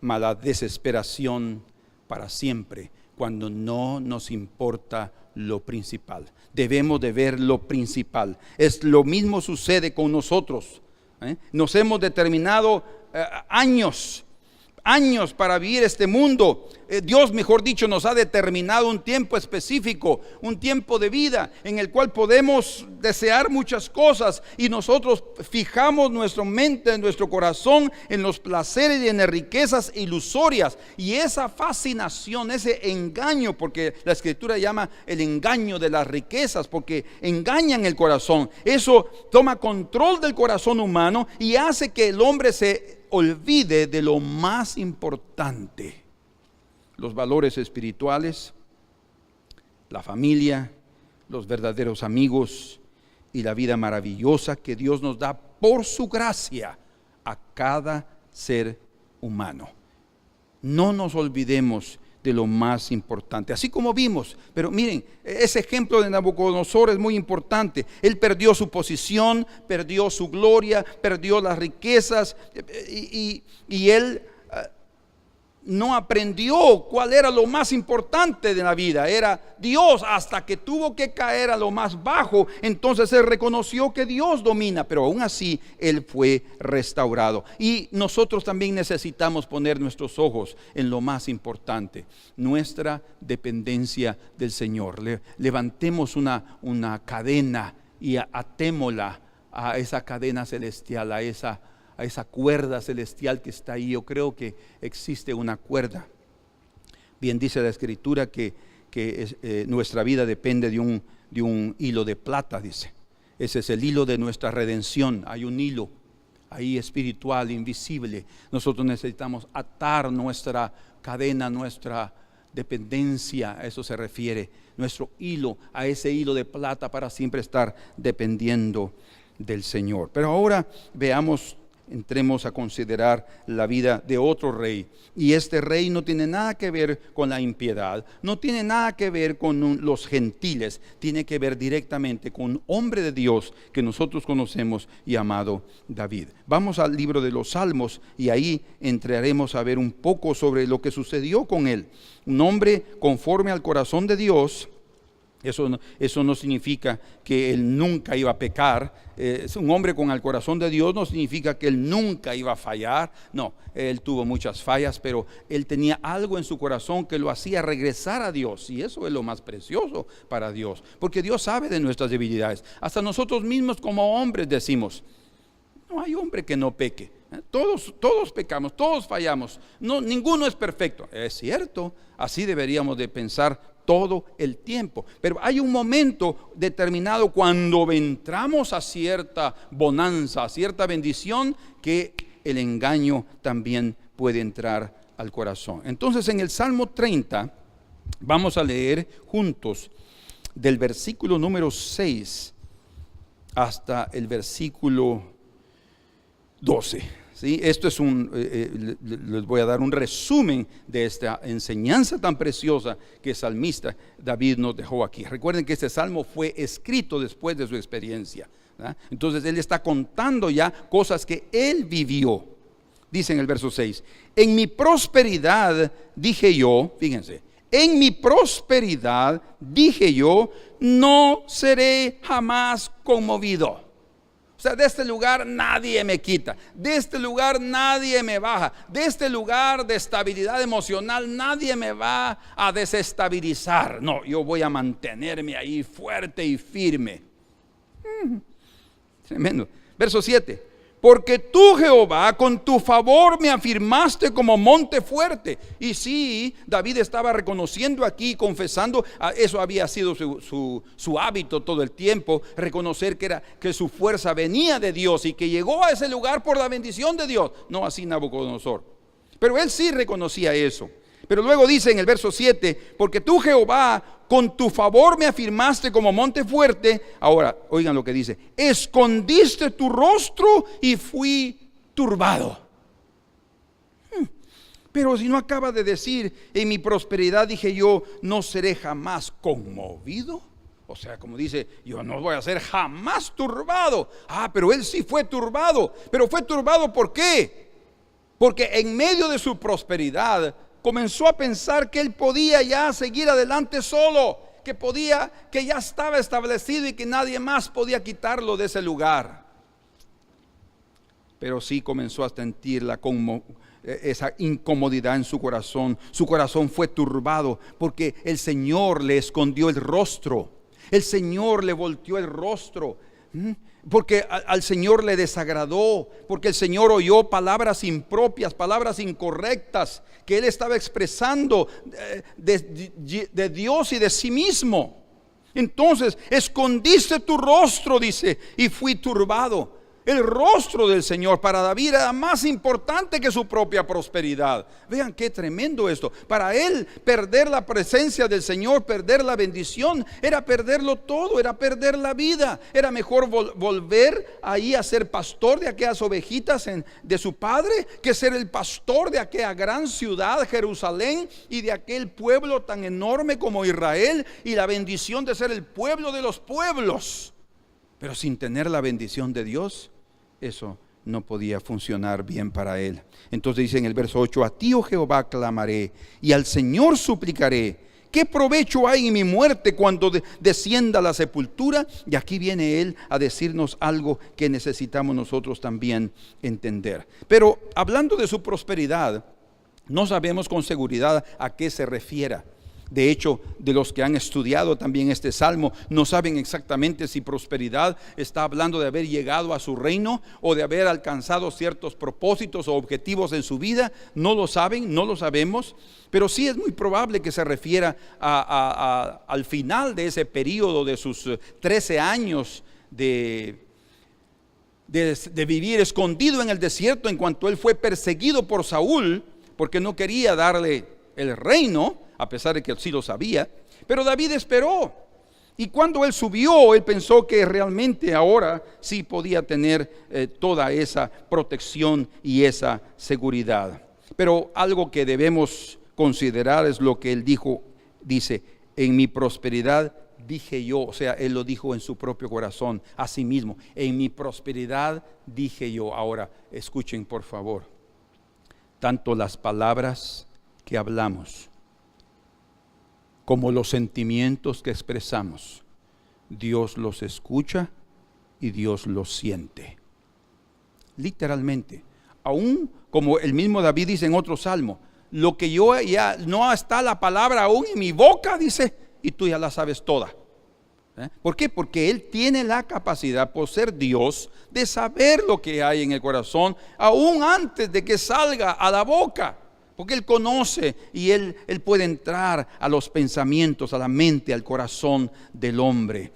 mas la desesperación para siempre, cuando no nos importa lo principal. Debemos de ver lo principal. Lo mismo sucede con nosotros. Nos hemos determinado años para vivir este mundo. Dios, mejor dicho, nos ha determinado un tiempo específico, un tiempo de vida en el cual podemos desear muchas cosas, y nosotros fijamos nuestra mente, nuestro corazón en los placeres y en las riquezas ilusorias, y esa fascinación, ese engaño, porque la Escritura llama el engaño de las riquezas, porque engañan el corazón. Eso toma control del corazón humano y hace que el hombre se olvide de lo más importante: los valores espirituales, la familia, los verdaderos amigos y la vida maravillosa que Dios nos da por su gracia a cada ser humano. No nos olvidemos de lo más importante, así como vimos. Pero miren, ese ejemplo de Nabucodonosor es muy importante. Él perdió su posición, perdió su gloria, perdió las riquezas, y él no aprendió cuál era lo más importante de la vida. Era Dios, hasta que tuvo que caer a lo más bajo. Entonces él reconoció que Dios domina, pero aún así él fue restaurado. Y nosotros también necesitamos poner nuestros ojos en lo más importante: nuestra dependencia del Señor. Levantemos una cadena y atémosla a esa cadena celestial, a esa cuerda celestial que está ahí. Yo creo que existe una cuerda. Bien dice la Escritura que nuestra vida depende de un hilo de plata, dice. Ese es el hilo de nuestra redención. Hay un hilo ahí espiritual, invisible. Nosotros necesitamos atar nuestra cadena, nuestra dependencia, a eso se refiere, nuestro hilo, a ese hilo de plata, para siempre estar dependiendo del Señor. Pero ahora entremos a considerar la vida de otro rey. Y este rey no tiene nada que ver con la impiedad, no tiene nada que ver con los gentiles, tiene que ver directamente con un hombre de Dios que nosotros conocemos, llamado David. Vamos al libro de los Salmos y ahí entraremos a ver un poco sobre lo que sucedió con él. Un hombre conforme al corazón de Dios. Eso no significa que él nunca iba a pecar. Un hombre con el corazón de Dios no significa que él nunca iba a fallar. No, él tuvo muchas fallas, pero él tenía algo en su corazón que lo hacía regresar a Dios, y eso es lo más precioso para Dios, porque Dios sabe de nuestras debilidades. Hasta nosotros mismos como hombres decimos: no hay hombre que no peque. Todos pecamos, todos fallamos. No, ninguno es perfecto. Es cierto, así deberíamos de pensar todo el tiempo. Pero hay un momento determinado cuando entramos a cierta bonanza, a cierta bendición, que el engaño también puede entrar al corazón. Entonces, en el Salmo 30 vamos a leer juntos del versículo número 6 hasta el versículo 12. ¿Sí? Esto es les voy a dar un resumen de esta enseñanza tan preciosa que el salmista David nos dejó aquí. Recuerden que este salmo fue escrito después de su experiencia, ¿verdad? Entonces él está contando ya cosas que él vivió. Dice en el verso 6: en mi prosperidad dije yo, fíjense, en mi prosperidad dije yo, no seré jamás conmovido. O O sea, de este lugar nadie me quita, de este lugar nadie me baja, de este lugar de estabilidad emocional nadie me va a desestabilizar. No, yo voy a mantenerme ahí fuerte y firme. Tremendo. Verso 7. Porque tú, Jehová, con tu favor me afirmaste como monte fuerte. Y sí, David estaba reconociendo aquí, confesando, eso había sido su hábito todo el tiempo, reconocer que su fuerza venía de Dios y que llegó a ese lugar por la bendición de Dios. No así Nabucodonosor. Pero él sí reconocía eso. Pero luego dice en el verso 7, porque tú, Jehová, con tu favor me afirmaste como monte fuerte. Ahora, oigan lo que dice: escondiste tu rostro y fui turbado. Pero si no acaba de decir, en mi prosperidad dije yo, no seré jamás conmovido. O sea, como dice, yo no voy a ser jamás turbado. Pero él sí fue turbado. Pero fue turbado, ¿por qué? Porque en medio de su prosperidad comenzó a pensar que él podía ya seguir adelante solo, que ya estaba establecido y que nadie más podía quitarlo de ese lugar. Pero sí comenzó a sentir esa incomodidad en su corazón. Su corazón fue turbado porque el Señor le escondió el rostro. El Señor le volteó el rostro. Porque al Señor le desagradó, porque el Señor oyó palabras impropias, palabras incorrectas que él estaba expresando de Dios y de sí mismo. Entonces, escondiste tu rostro, dice, y fui turbado. El rostro del Señor para David era más importante que su propia prosperidad. Vean qué tremendo esto. Para él perder la presencia del Señor, perder la bendición, era perderlo todo, era perder la vida. Era mejor volver ahí a ser pastor de aquellas ovejitas de su padre, que ser el pastor de aquella gran ciudad, Jerusalén, y de aquel pueblo tan enorme como Israel, y la bendición de ser el pueblo de los pueblos. Pero sin tener la bendición de Dios, eso no podía funcionar bien para él. Entonces dice en el verso 8: a ti, oh Jehová, clamaré y al Señor suplicaré. ¿Qué provecho hay en mi muerte cuando descienda a la sepultura? Y aquí viene él a decirnos algo que necesitamos nosotros también entender. Pero hablando de su prosperidad, no sabemos con seguridad a qué se refiera. De hecho, de los que han estudiado también este salmo, no saben exactamente si prosperidad está hablando de haber llegado a su reino o de haber alcanzado ciertos propósitos o objetivos en su vida. No lo saben, no lo sabemos, pero sí es muy probable que se refiera al final de ese periodo de sus 13 años de vivir escondido en el desierto, en cuanto él fue perseguido por Saúl, porque no quería darle el reino, a pesar de que él sí lo sabía. Pero David esperó, y cuando él subió, él pensó que realmente ahora sí podía tener toda esa protección y esa seguridad. Pero algo que debemos considerar es lo que él dice: en mi prosperidad dije yo. O sea, él lo dijo en su propio corazón a sí mismo: en mi prosperidad dije yo. Ahora, escuchen por favor, tanto las palabras que hablamos como los sentimientos que expresamos, Dios los escucha y Dios los siente. Literalmente, aún como el mismo David dice en otro salmo: lo que yo ya no está la palabra aún en mi boca, dice, y tú ya la sabes toda. ¿Por qué? Porque Él tiene la capacidad, por ser Dios, de saber lo que hay en el corazón aún antes de que salga a la boca. Porque Él conoce y Él puede entrar a los pensamientos, a la mente, al corazón del hombre.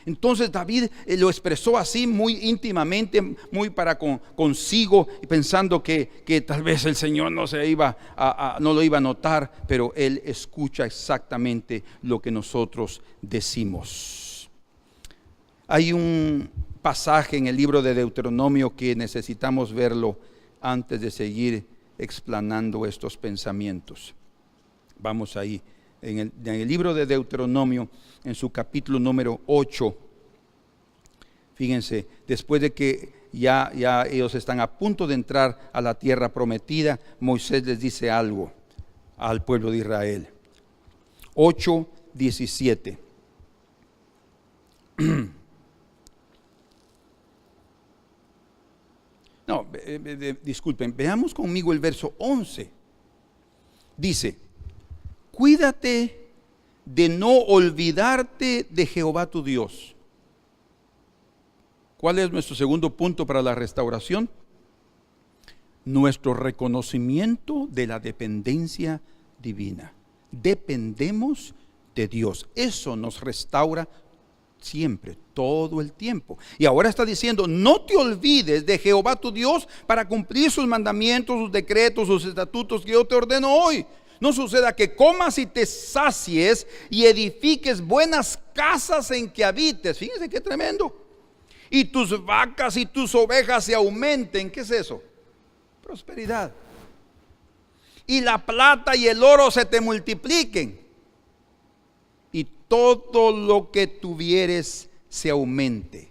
Entonces David lo expresó así muy íntimamente, muy para consigo, pensando que tal vez el Señor no lo iba a notar, pero Él escucha exactamente lo que nosotros decimos. Hay un pasaje en el libro de Deuteronomio que necesitamos verlo antes de seguir explanando estos pensamientos. Vamos ahí, en el libro de Deuteronomio, en su capítulo número 8. Fíjense, después de que ya ellos están a punto de entrar a la tierra prometida, Moisés les dice algo al pueblo de Israel. 8:17. No, disculpen, veamos conmigo el verso 11. Dice, cuídate de no olvidarte de Jehová tu Dios. ¿Cuál es nuestro segundo punto para la restauración? Nuestro reconocimiento de la dependencia divina. Dependemos de Dios. Eso nos restaura siempre, todo el tiempo. Y ahora está diciendo, no te olvides de Jehová tu Dios para cumplir sus mandamientos, sus decretos, sus estatutos que yo te ordeno hoy. No suceda que comas y te sacies y edifiques buenas casas en que habites. Fíjense qué tremendo. Y tus vacas y tus ovejas se aumenten. ¿Qué es eso? Prosperidad. Y la plata y el oro se te multipliquen. Y todo lo que tuvieres se aumente.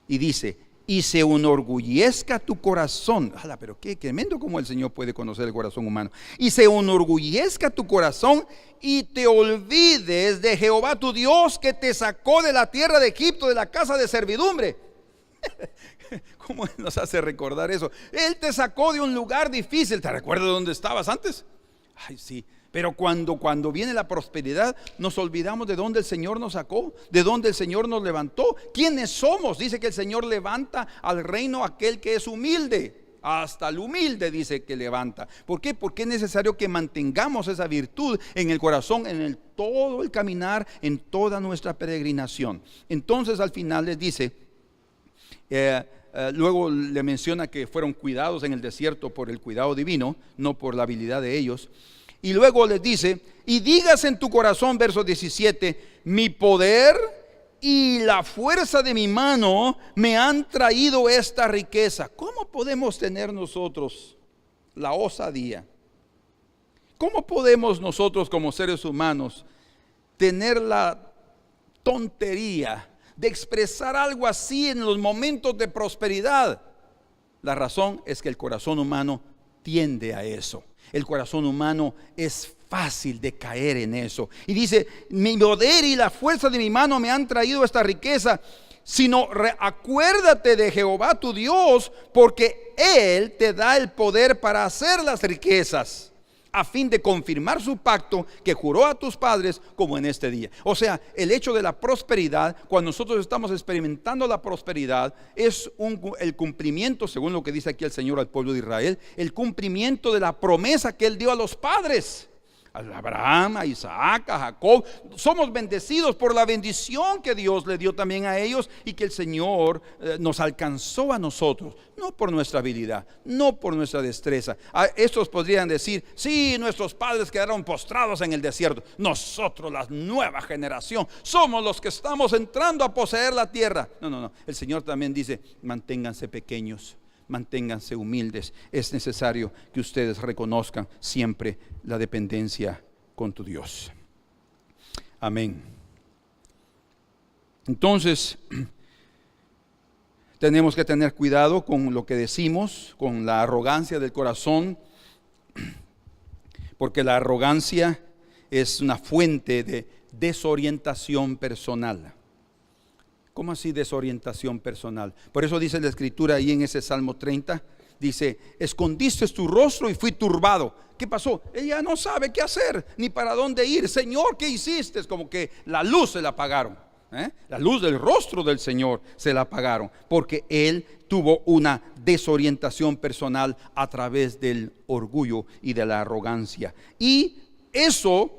Y dice, y se enorgullezca tu corazón. Pero qué tremendo como el Señor puede conocer el corazón humano. Y se enorgullezca tu corazón y te olvides de Jehová tu Dios, que te sacó de la tierra de Egipto, de la casa de servidumbre. ¿Cómo nos hace recordar eso? Él te sacó de un lugar difícil. ¿Te recuerdas dónde estabas antes? Ay, sí. Pero cuando viene la prosperidad, nos olvidamos de dónde el Señor nos sacó, de dónde el Señor nos levantó. ¿Quiénes somos? Dice que el Señor levanta al reino aquel que es humilde. Hasta el humilde dice que levanta. ¿Por qué? Porque es necesario que mantengamos esa virtud en el corazón, en todo el caminar, en toda nuestra peregrinación. Entonces al final les dice, luego le menciona que fueron cuidados en el desierto por el cuidado divino, no por la habilidad de ellos. Y luego les dice, y digas en tu corazón, verso 17, mi poder y la fuerza de mi mano me han traído esta riqueza. ¿Cómo podemos tener nosotros la osadía? ¿Cómo podemos nosotros como seres humanos tener la tontería de expresar algo así en los momentos de prosperidad? La razón es que el corazón humano tiende a eso. El corazón humano es fácil de caer en eso. Y dice, mi poder y la fuerza de mi mano me han traído esta riqueza. Sino acuérdate de Jehová tu Dios, porque Él te da el poder para hacer las riquezas, a fin de confirmar su pacto que juró a tus padres, como en este día. O sea, el hecho de la prosperidad, cuando nosotros estamos experimentando la prosperidad, es el cumplimiento, según lo que dice aquí el Señor al pueblo de Israel, el cumplimiento de la promesa que Él dio a los padres, a Abraham, a Isaac, a Jacob. Somos bendecidos por la bendición que Dios le dio también a ellos, y que el Señor nos alcanzó a nosotros, no por nuestra habilidad, no por nuestra destreza. Estos podrían decir, sí, nuestros padres quedaron postrados en el desierto. Nosotros, la nueva generación, somos los que estamos entrando a poseer la tierra. No. El Señor también dice, manténganse pequeños, manténganse humildes. Es necesario que ustedes reconozcan siempre la dependencia con tu Dios. Amén. Entonces, tenemos que tener cuidado con lo que decimos, con la arrogancia del corazón, porque la arrogancia es una fuente de desorientación personal. ¿Cómo así desorientación personal? Por eso dice la Escritura ahí en ese Salmo 30, dice, escondiste tu rostro y fui turbado. ¿Qué pasó? Ella no sabe qué hacer, ni para dónde ir. Señor, ¿qué hiciste? Es como que la luz se la apagaron. La luz del rostro del Señor se la apagaron, porque Él tuvo una desorientación personal a través del orgullo y de la arrogancia. Y eso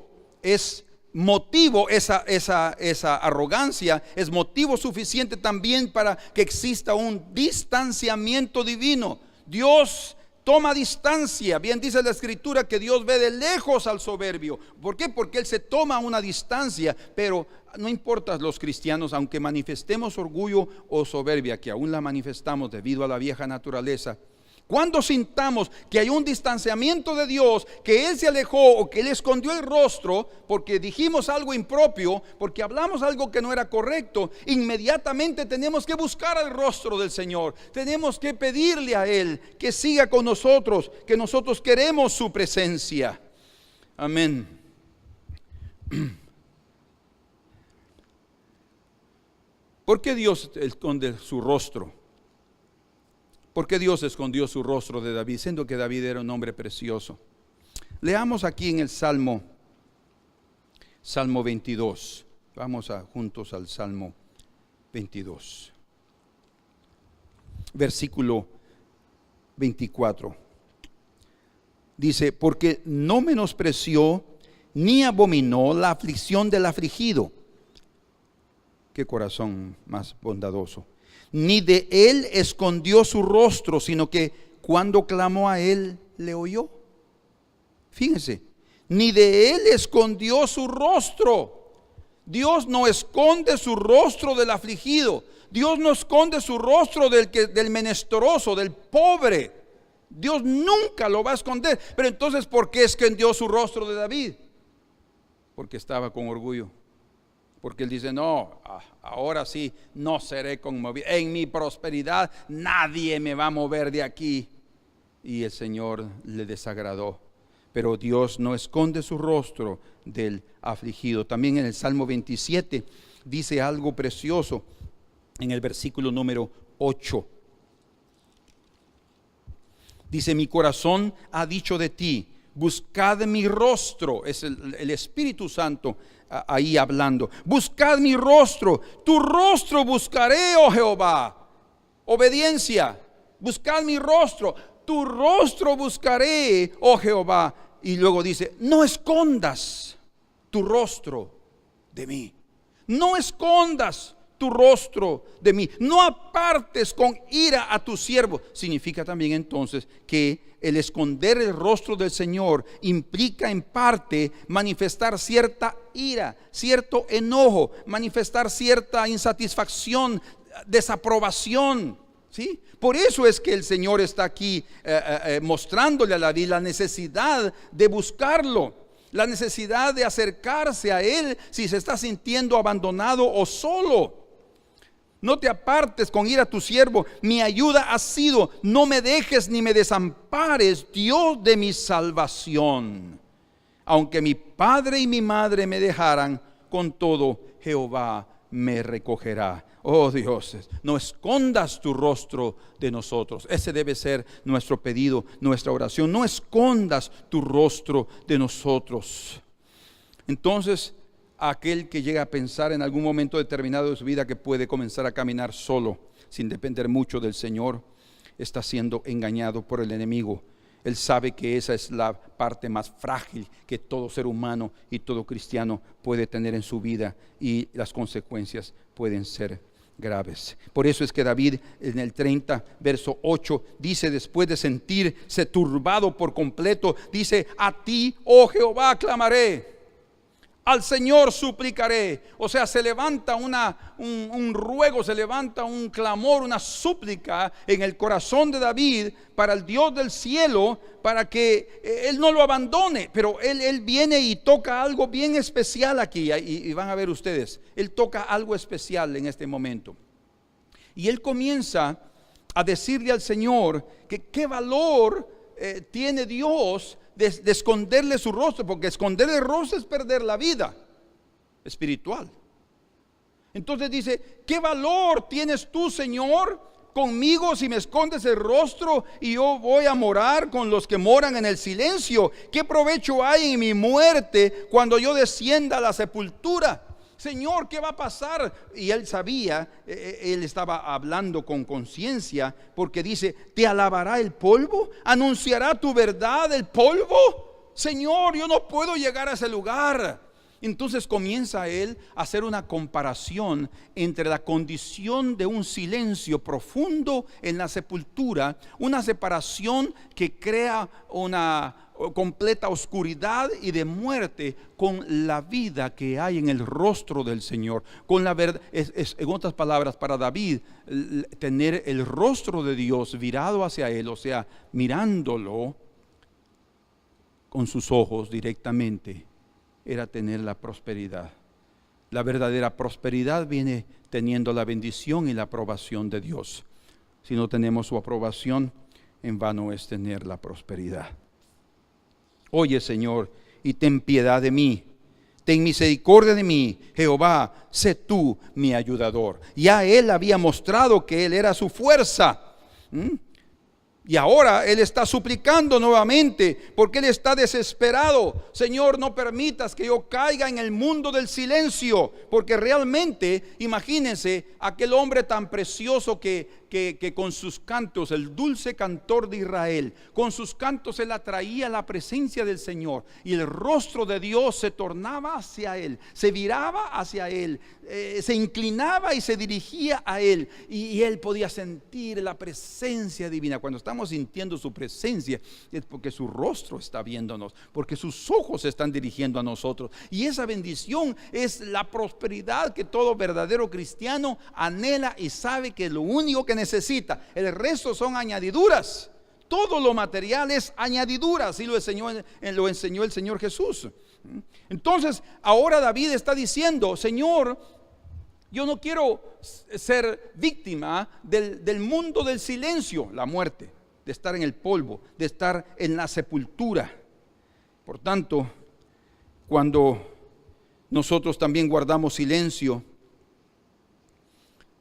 es motivo, esa arrogancia es motivo suficiente también para que exista un distanciamiento divino. Dios toma distancia. Bien dice la Escritura que Dios ve de lejos al soberbio. ¿Por qué? Porque Él se toma una distancia. Pero no importa los cristianos, aunque manifestemos orgullo o soberbia, que aún la manifestamos debido a la vieja naturaleza, cuando sintamos que hay un distanciamiento de Dios, que Él se alejó o que Él escondió el rostro porque dijimos algo impropio, porque hablamos algo que no era correcto, inmediatamente tenemos que buscar el rostro del Señor. Tenemos que pedirle a Él que siga con nosotros, que nosotros queremos su presencia. Amén. ¿Por qué Dios esconde su rostro? ¿Por qué Dios escondió su rostro de David, siendo que David era un hombre precioso? Leamos aquí en el Salmo 22. Vamos juntos al Salmo 22. Versículo 24. Dice, porque no menospreció ni abominó la aflicción del afligido. Qué corazón más bondadoso. Ni de él escondió su rostro, sino que cuando clamó a él, le oyó. Fíjense, ni de él escondió su rostro. Dios no esconde su rostro del afligido. Dios no esconde su rostro del menesteroso, del pobre. Dios nunca lo va a esconder. Pero entonces, ¿por qué escondió su rostro de David? Porque estaba con orgullo. Porque él dice, no, ahora sí no seré conmovido. En mi prosperidad nadie me va a mover de aquí. Y el Señor le desagradó. Pero Dios no esconde su rostro del afligido. También en el Salmo 27 dice algo precioso en el versículo número 8. Dice, mi corazón ha dicho de ti, buscad mi rostro. Es el Espíritu Santo ahí hablando. Buscad mi rostro, tu rostro buscaré, oh Jehová. Obediencia, buscad mi rostro, tu rostro buscaré, oh Jehová. Y luego dice, no escondas tu rostro de mí. No escondas tu rostro de mí. No apartes con ira a tu siervo. Significa también entonces que el esconder el rostro del Señor implica en parte manifestar cierta ira, cierto enojo, manifestar cierta insatisfacción, desaprobación. ¿Sí? Por eso es que el Señor está aquí mostrándole a David la necesidad de buscarlo, la necesidad de acercarse a Él si se está sintiendo abandonado o solo. No te apartes con ira a tu siervo, mi ayuda ha sido, no me dejes ni me desampares, Dios de mi salvación. Aunque mi padre y mi madre me dejaran, con todo Jehová me recogerá. Oh Dios, no escondas tu rostro de nosotros. Ese debe ser nuestro pedido, nuestra oración. No escondas tu rostro de nosotros. Entonces, aquel que llega a pensar en algún momento determinado de su vida que puede comenzar a caminar solo, sin depender mucho del Señor, está siendo engañado por el enemigo. Él sabe que esa es la parte más frágil que todo ser humano y todo cristiano puede tener en su vida, y las consecuencias pueden ser graves. Por eso es que David en el 30 verso 8 dice, después de sentirse turbado por completo, dice, a ti, oh Jehová, clamaré, al Señor suplicaré. O sea, se levanta un ruego, se levanta un clamor, una súplica en el corazón de David para el Dios del cielo, para que Él no lo abandone. Pero Él viene y toca algo bien especial aquí, y van a ver ustedes, Él toca algo especial en este momento. Y Él comienza a decirle al Señor que qué valor tiene Dios de esconderle su rostro, porque esconderle el rostro es perder la vida espiritual. Entonces dice, ¿qué valor tienes tú, Señor, conmigo si me escondes el rostro y yo voy a morar con los que moran en el silencio? ¿Qué provecho hay en mi muerte cuando yo descienda a la sepultura? Señor, ¿qué va a pasar? Y él sabía, él estaba hablando con conciencia, porque dice, ¿te alabará el polvo? ¿Anunciará tu verdad el polvo? Señor, yo no puedo llegar a ese lugar. Entonces comienza él a hacer una comparación entre la condición de un silencio profundo en la sepultura, una separación que crea una completa oscuridad y de muerte, con la vida que hay en el rostro del Señor, con la verdad. En otras palabras, para David, tener el rostro de Dios virado hacia él, o sea, mirándolo con sus ojos directamente, era tener la prosperidad. La verdadera prosperidad viene teniendo la bendición y la aprobación de Dios. Si no tenemos su aprobación, en vano es tener la prosperidad. Oye, Señor, y ten piedad de mí. Ten misericordia de mí, Jehová, sé tú mi ayudador. Ya él había mostrado que él era su fuerza. Y ahora Él está suplicando nuevamente porque Él está desesperado. Señor, no permitas que yo caiga en el mundo del silencio, porque realmente, imagínense, aquel hombre tan precioso que con sus cantos, el dulce cantor de Israel, con sus cantos Él atraía la presencia del Señor, y el rostro de Dios se tornaba hacia Él, se viraba hacia Él, se inclinaba y se dirigía a Él, y Él podía sentir la presencia divina. Cuando estamos sintiendo su presencia es porque su rostro está viéndonos, porque sus ojos se están dirigiendo a nosotros, y esa bendición es la prosperidad que todo verdadero cristiano anhela y sabe que es lo único que necesita. El resto son añadiduras. Todo lo material es añadidura. Así lo enseñó el Señor Jesús. Entonces ahora David está diciendo: Señor, yo no quiero ser víctima del mundo del silencio, la muerte, de estar en el polvo, de estar en la sepultura. Por tanto, cuando nosotros también guardamos silencio,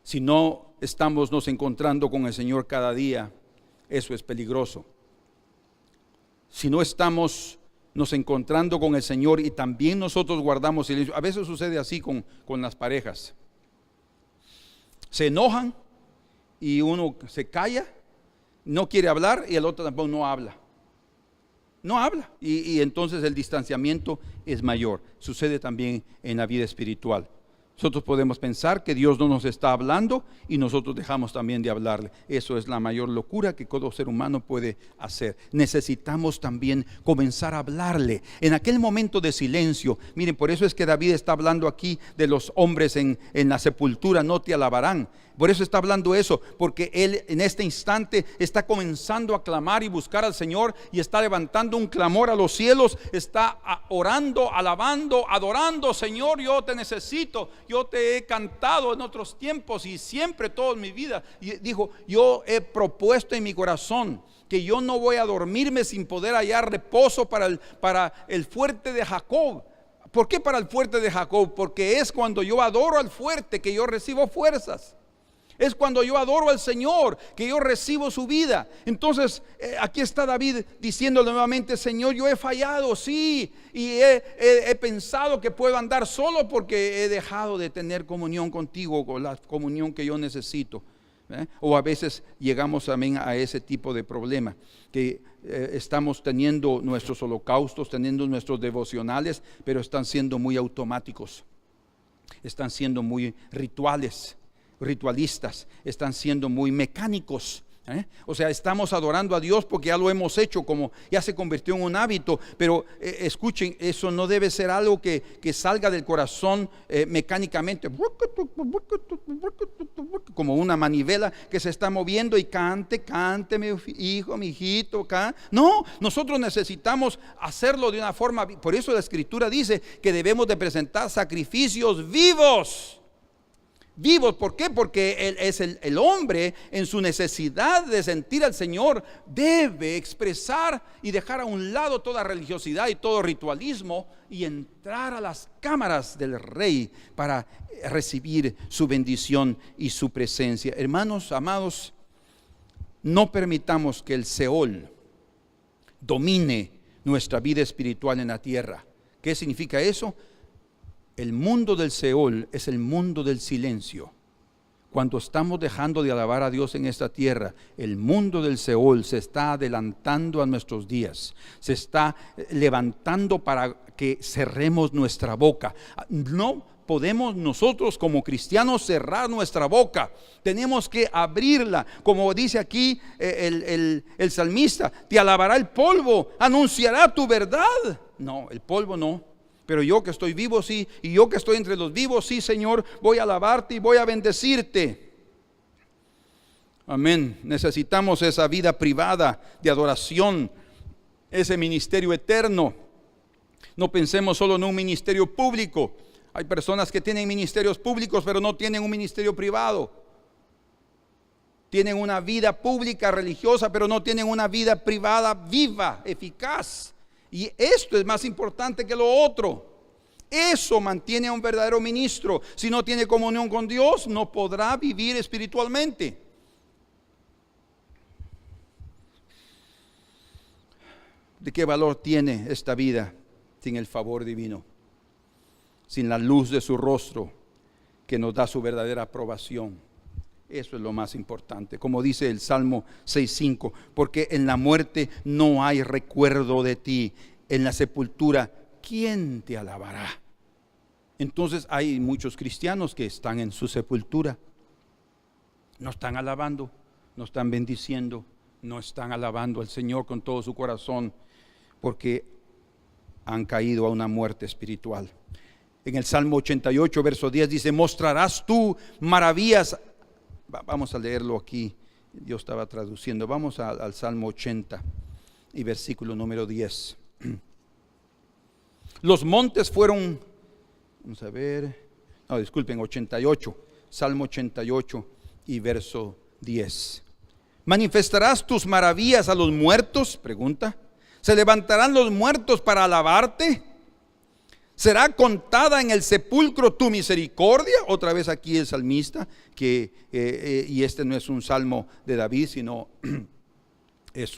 si no estamos nos encontrando con el Señor cada día, eso es peligroso. Si no estamos nos encontrando con el Señor y también nosotros guardamos silencio, a veces sucede así con las parejas. Se enojan y uno se calla, no quiere hablar, y el otro tampoco no habla. Y entonces el distanciamiento es mayor. Sucede también en la vida espiritual. Nosotros podemos pensar que Dios no nos está hablando y nosotros dejamos también de hablarle. Eso es la mayor locura que todo ser humano puede hacer. Necesitamos también comenzar a hablarle en aquel momento de silencio. Miren, por eso es que David está hablando aquí de los hombres en la sepultura, no te alabarán. Por eso está hablando eso, porque él en este instante está comenzando a clamar y buscar al Señor, y está levantando un clamor a los cielos, está orando, alabando, adorando. Señor, yo te necesito, yo te he cantado en otros tiempos y siempre toda mi vida. Y dijo: yo he propuesto en mi corazón que yo no voy a dormirme sin poder hallar reposo para el fuerte de Jacob. ¿Por qué para el fuerte de Jacob? Porque es cuando yo adoro al fuerte que yo recibo fuerzas. Es cuando yo adoro al Señor que yo recibo su vida. Entonces aquí está David diciendo nuevamente: Señor, yo he fallado, sí, y he pensado que puedo andar solo porque he dejado de tener comunión contigo, con la comunión que yo necesito. O a veces llegamos también a ese tipo de problema, que estamos teniendo nuestros holocaustos, teniendo nuestros devocionales, pero están siendo muy automáticos, están siendo muy ritualistas, están siendo muy mecánicos. O sea, estamos adorando a Dios porque ya lo hemos hecho, como ya se convirtió en un hábito. Pero escuchen, eso no debe ser algo que salga del corazón mecánicamente, como una manivela que se está moviendo y cante mi hijo, mi hijito, no, nosotros necesitamos hacerlo de una forma. Por eso la Escritura dice que debemos de presentar sacrificios vivos. ¿Por qué? Porque el hombre, en su necesidad de sentir al Señor, debe expresar y dejar a un lado toda religiosidad y todo ritualismo y entrar a las cámaras del Rey para recibir su bendición y su presencia. Hermanos amados, no permitamos que el Seol domine nuestra vida espiritual en la tierra. ¿Qué significa eso? El mundo del Seol es el mundo del silencio. Cuando estamos dejando de alabar a Dios en esta tierra, el mundo del Seol se está adelantando a nuestros días. Se está levantando para que cerremos nuestra boca. No podemos nosotros como cristianos cerrar nuestra boca. Tenemos que abrirla. Como dice aquí el salmista: te alabará el polvo, anunciará tu verdad. No, el polvo no. Pero yo que estoy vivo, sí, y yo que estoy entre los vivos, sí, Señor, voy a alabarte y voy a bendecirte. Amén. Necesitamos esa vida privada de adoración, ese ministerio eterno. No pensemos solo en un ministerio público. Hay personas que tienen ministerios públicos, pero no tienen un ministerio privado. Tienen una vida pública religiosa, pero no tienen una vida privada viva, eficaz. Y esto es más importante que lo otro. Eso mantiene a un verdadero ministro. Si no tiene comunión con Dios, no podrá vivir espiritualmente. ¿De qué valor tiene esta vida sin el favor divino? Sin la luz de su rostro que nos da su verdadera aprobación. Eso es lo más importante. Como dice el Salmo 6:5, porque en la muerte no hay recuerdo de ti. En la sepultura, ¿quién te alabará? Entonces hay muchos cristianos que están en su sepultura. No están alabando, no están bendiciendo, no están alabando al Señor con todo su corazón, porque han caído a una muerte espiritual. En el Salmo 88, verso 10 dice, mostrarás tú maravillas. Vamos a leerlo aquí, yo estaba traduciendo. Vamos al Salmo 80 y versículo número 10. Los montes fueron, vamos a ver, no, disculpen, 88, Salmo 88 y verso 10. ¿Manifestarás tus maravillas a los muertos? Pregunta. ¿Se levantarán los muertos para alabarte? ¿Será contada en el sepulcro tu misericordia? Otra vez aquí el salmista, y este no es un salmo de David, sino es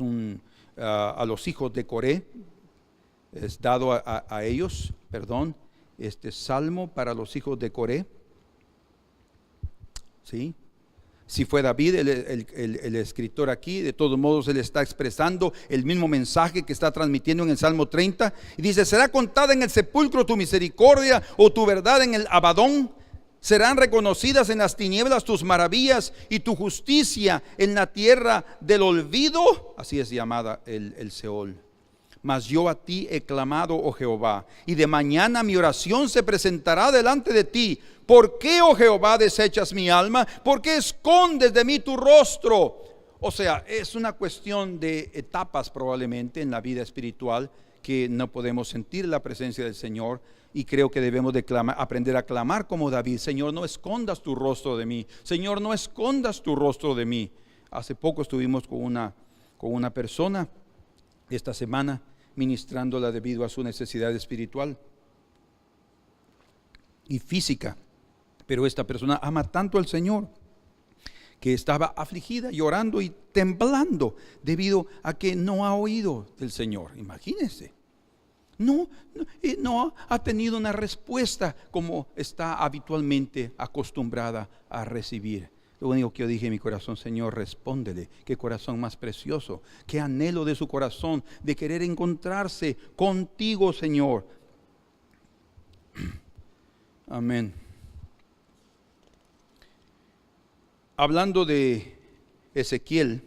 a los hijos de Coré, es dado a ellos, este salmo para los hijos de Coré. ¿Sí? Si fue David el escritor aquí, de todos modos él está expresando el mismo mensaje que está transmitiendo en el Salmo 30. Y dice, ¿será contada en el sepulcro tu misericordia o tu verdad en el Abadón? ¿Serán reconocidas en las tinieblas tus maravillas y tu justicia en la tierra del olvido? Así es llamada el Seol. Mas yo a ti he clamado, oh Jehová, y de mañana mi oración se presentará delante de ti. ¿Por qué, oh Jehová, desechas mi alma? ¿Por qué escondes de mí tu rostro? O sea, es una cuestión de etapas probablemente en la vida espiritual que no podemos sentir la presencia del Señor, y creo que debemos de aprender a clamar como David. Señor, no escondas tu rostro de mí. Señor, no escondas tu rostro de mí. Hace poco estuvimos con una persona esta semana ministrándola debido a su necesidad espiritual y física. Pero esta persona ama tanto al Señor que estaba afligida, llorando y temblando debido a que no ha oído del Señor. Imagínense. No ha tenido una respuesta como está habitualmente acostumbrada a recibir. Lo único que yo dije en mi corazón, Señor, respóndele. Qué corazón más precioso, qué anhelo de su corazón de querer encontrarse contigo, Señor. Amén. Hablando de Ezequías,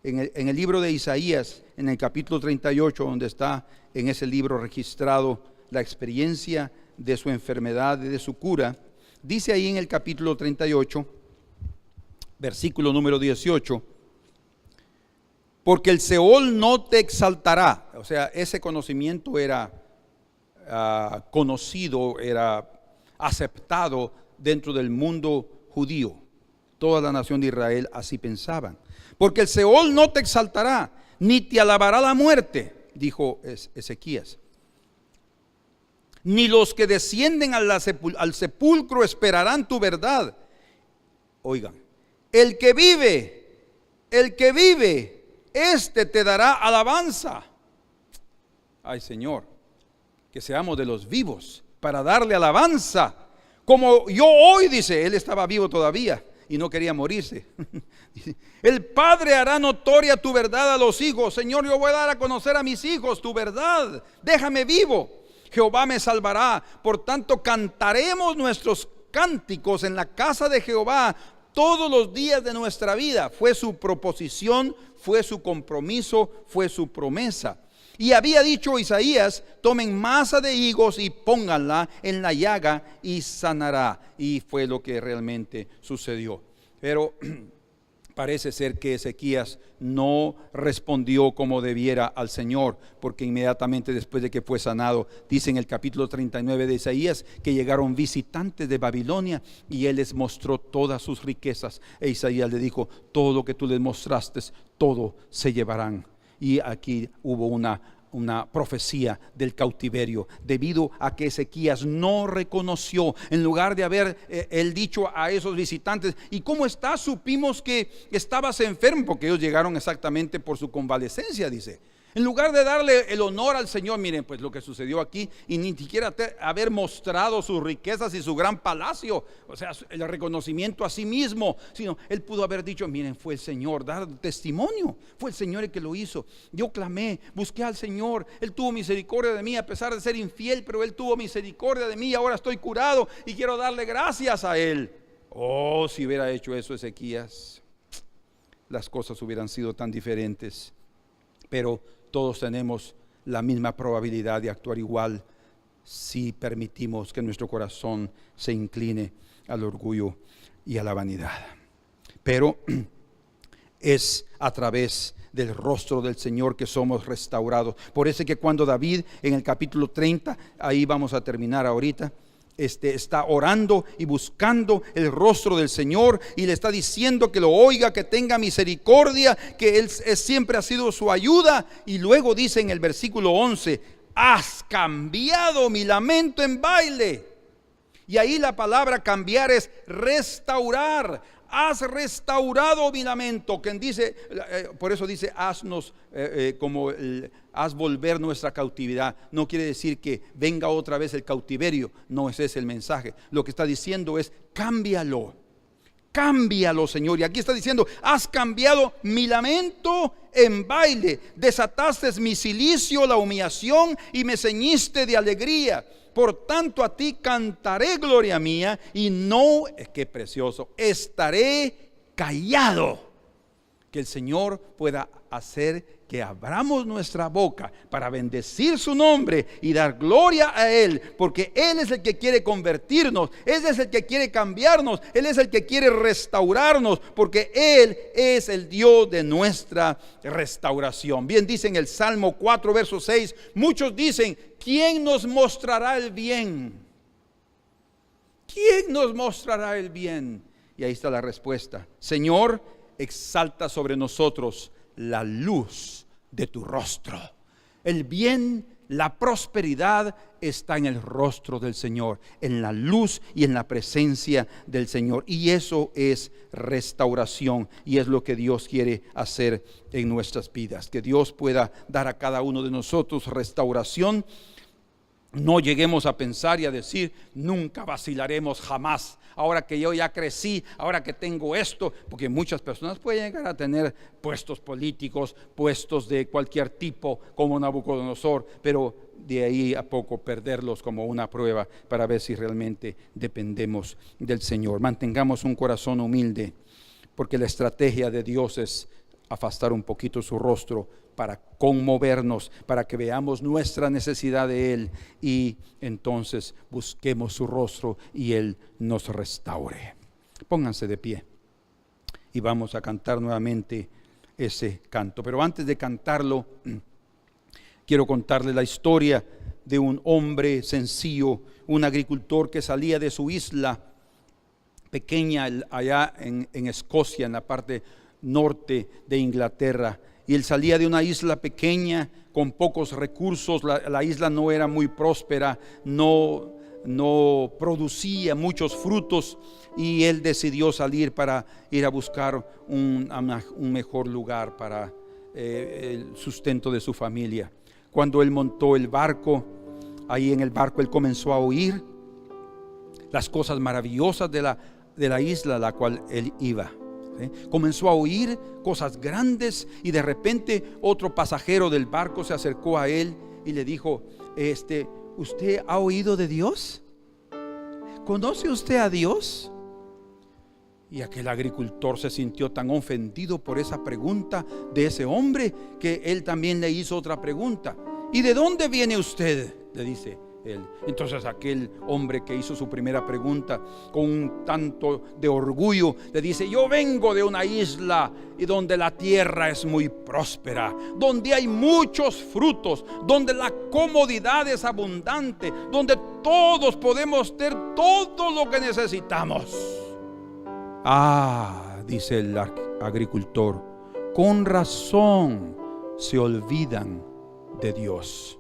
en el libro de Isaías, en el capítulo 38, donde está en ese libro registrado la experiencia de su enfermedad y de su cura, dice ahí en el capítulo 38, versículo número 18, porque el Seol no te exaltará. O sea, ese conocimiento era conocido, era aceptado dentro del mundo judío. Toda la nación de Israel así pensaban. Porque el Seol no te exaltará, ni te alabará la muerte, dijo Ezequías. Ni los que descienden al sepulcro esperarán tu verdad. Oigan, el que vive, este te dará alabanza. Ay, Señor, que seamos de los vivos para darle alabanza. Como yo hoy, dice, él estaba vivo todavía y no quería morirse. El Padre hará notoria tu verdad a los hijos. Señor, yo voy a dar a conocer a mis hijos tu verdad. Déjame vivo. Jehová me salvará. Por tanto, cantaremos nuestros cánticos en la casa de Jehová todos los días de nuestra vida. Fue su proposición, fue su compromiso, fue su promesa. Y había dicho Isaías, tomen masa de higos y pónganla en la llaga y sanará. Y fue lo que realmente sucedió. Pero parece ser que Ezequías no respondió como debiera al Señor, porque inmediatamente después de que fue sanado, dice en el capítulo 39 de Isaías, que llegaron visitantes de Babilonia y él les mostró todas sus riquezas. E Isaías le dijo, todo lo que tú les mostraste, todo se llevarán. Y aquí hubo una una profecía del cautiverio, debido a que Ezequías no reconoció, en lugar de haber él dicho a esos visitantes: ¿y cómo estás? Supimos que estabas enfermo, porque ellos llegaron exactamente por su convalecencia, dice. En lugar de darle el honor al Señor, miren pues lo que sucedió aquí, y ni siquiera haber mostrado sus riquezas y su gran palacio, o sea, el reconocimiento a sí mismo, sino él pudo haber dicho: miren, fue el Señor, dar testimonio, fue el Señor el que lo hizo. Yo clamé, busqué al Señor, Él tuvo misericordia de mí a pesar de ser infiel, pero Él tuvo misericordia de mí, ahora estoy curado y quiero darle gracias a Él. Oh, si hubiera hecho eso Ezequías, las cosas hubieran sido tan diferentes. Pero todos tenemos la misma probabilidad de actuar igual si permitimos que nuestro corazón se incline al orgullo y a la vanidad. Pero es a través del rostro del Señor que somos restaurados. Por eso es que cuando David en el capítulo 30, ahí vamos a terminar ahorita, está orando y buscando el rostro del Señor, y le está diciendo que lo oiga, que tenga misericordia, que Él siempre ha sido su ayuda. Y luego dice en el versículo 11: has cambiado mi lamento en baile. Y ahí la palabra cambiar es restaurar. Has restaurado mi lamento. Quien dice, por eso dice haznos haz volver nuestra cautividad. No quiere decir que venga otra vez el cautiverio. No, ese es el mensaje. Lo que está diciendo es: cámbialo, cámbialo, Señor. Y aquí está diciendo: has cambiado mi lamento en baile, desataste mi cilicio, la humillación, y me ceñiste de alegría. Por tanto a ti cantaré, gloria mía, y no, qué precioso, estaré callado. Que el Señor pueda hacer que abramos nuestra boca para bendecir su nombre y dar gloria a Él, porque Él es el que quiere convertirnos, Él es el que quiere cambiarnos, Él es el que quiere restaurarnos, porque Él es el Dios de nuestra restauración. Bien dice en el Salmo 4 verso 6, muchos dicen: ¿quién nos mostrará el bien? ¿Quién nos mostrará el bien? Y ahí está la respuesta: Señor, exalta sobre nosotros la luz de tu rostro. El bien, la prosperidad está en el rostro del Señor, en la luz y en la presencia del Señor. Y eso es restauración, y es lo que Dios quiere hacer en nuestras vidas. Que Dios pueda dar a cada uno de nosotros restauración. No lleguemos a pensar y a decir: nunca vacilaremos jamás, ahora que yo ya crecí, ahora que tengo esto. Porque muchas personas pueden llegar a tener puestos políticos, puestos de cualquier tipo, como Nabucodonosor, pero de ahí a poco perderlos como una prueba para ver si realmente dependemos del Señor. Mantengamos un corazón humilde, porque la estrategia de Dios es afastar un poquito su rostro para conmovernos, para que veamos nuestra necesidad de Él, y entonces busquemos su rostro y Él nos restaure. Pónganse de pie y vamos a cantar nuevamente ese canto. Pero antes de cantarlo, quiero contarles la historia de un hombre sencillo, un agricultor que salía de su isla pequeña allá en Escocia, en la parte norte de Inglaterra. Y él salía de una isla pequeña con pocos recursos. La isla no era muy próspera, no producía muchos frutos, y él decidió salir para ir a buscar un mejor lugar para el sustento de su familia. Cuando él montó el barco, ahí en el barco él comenzó a oír las cosas maravillosas de la isla a la cual él iba. Comenzó a oír cosas grandes, y de repente otro pasajero del barco se acercó a él y le dijo: ¿usted ha oído de Dios? ¿Conoce usted a Dios? Y aquel agricultor se sintió tan ofendido por esa pregunta de ese hombre, que él también le hizo otra pregunta. ¿Y de dónde viene usted?, le dice él. Entonces aquel hombre que hizo su primera pregunta con un tanto de orgullo le dice: yo vengo de una isla y donde la tierra es muy próspera, donde hay muchos frutos, donde la comodidad es abundante, donde todos podemos tener todo lo que necesitamos. Dice el agricultor, con razón se olvidan de Dios.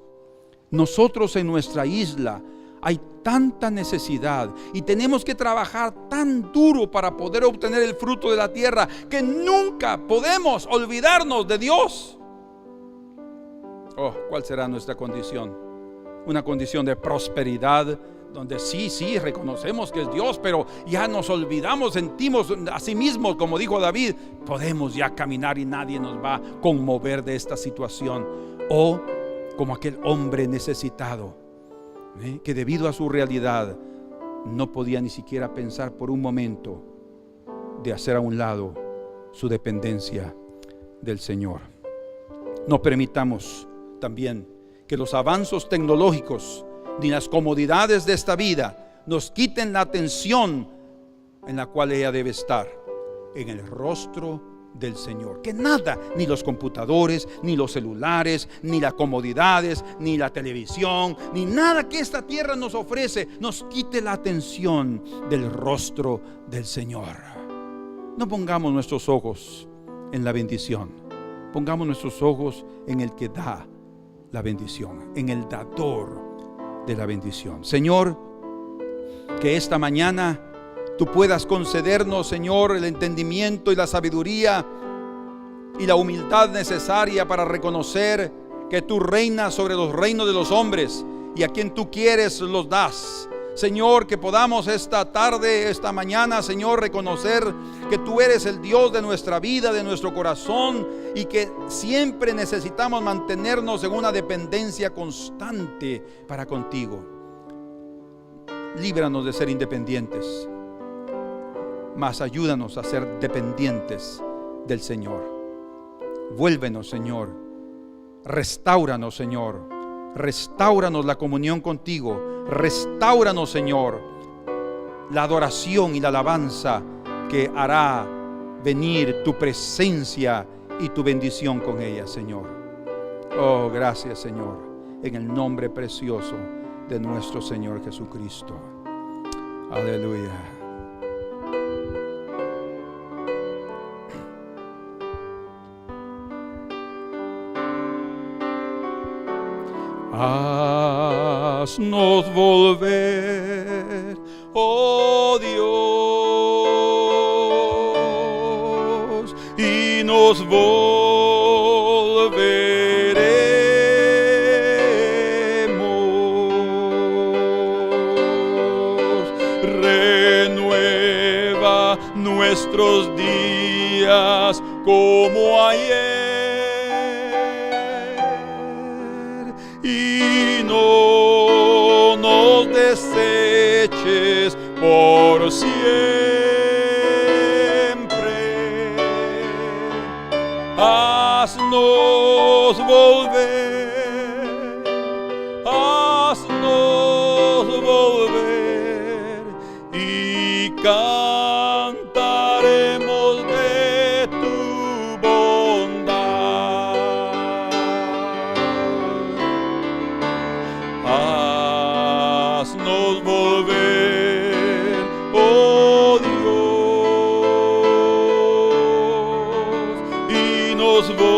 Nosotros en nuestra isla hay tanta necesidad y tenemos que trabajar tan duro para poder obtener el fruto de la tierra que nunca podemos olvidarnos de Dios. ¿Cuál será nuestra condición? Una condición de prosperidad, donde sí reconocemos que es Dios, pero ya nos olvidamos, sentimos a sí mismos, como dijo David, podemos ya caminar y nadie nos va a conmover de esta situación. O como aquel hombre necesitado, que debido a su realidad no podía ni siquiera pensar por un momento de hacer a un lado su dependencia del Señor. No permitamos también que los avances tecnológicos ni las comodidades de esta vida nos quiten la atención en la cual ella debe estar, en el rostro del Señor. Que nada, ni los computadores, ni los celulares, ni las comodidades, ni la televisión, ni nada que esta tierra nos ofrece nos quite la atención del rostro del Señor. No pongamos nuestros ojos en la bendición, pongamos nuestros ojos en el que da la bendición, en el dador de la bendición. Señor, que esta mañana Tú puedas concedernos, Señor, el entendimiento y la sabiduría y la humildad necesaria para reconocer que Tú reinas sobre los reinos de los hombres y a quien Tú quieres los das. Señor, que podamos esta tarde, esta mañana, Señor, reconocer que Tú eres el Dios de nuestra vida, de nuestro corazón, y que siempre necesitamos mantenernos en una dependencia constante para contigo. Líbranos de ser independientes, mas ayúdanos a ser dependientes del Señor. Vuélvenos, Señor. Restáuranos, Señor. Restáuranos la comunión contigo. Restáuranos, Señor, la adoración y la alabanza que hará venir Tu presencia y Tu bendición con ella, Señor. Oh, gracias, Señor, en el nombre precioso de nuestro Señor Jesucristo. Aleluya. Haznos volver, oh Dios, y nos volveremos. Renueva nuestros días como ayer, y no nos deseches por siempre. Haznos volver, haznos volver, y cantaremos de Tu bondad. Haznos volver, oh Dios, y nos volveremos.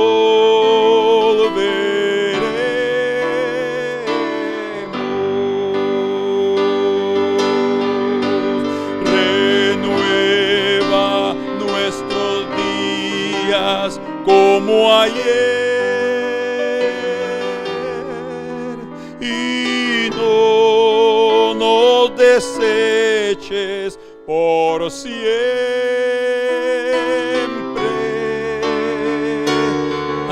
Renueva nuestros días como ayer, y no nos deseches por siempre.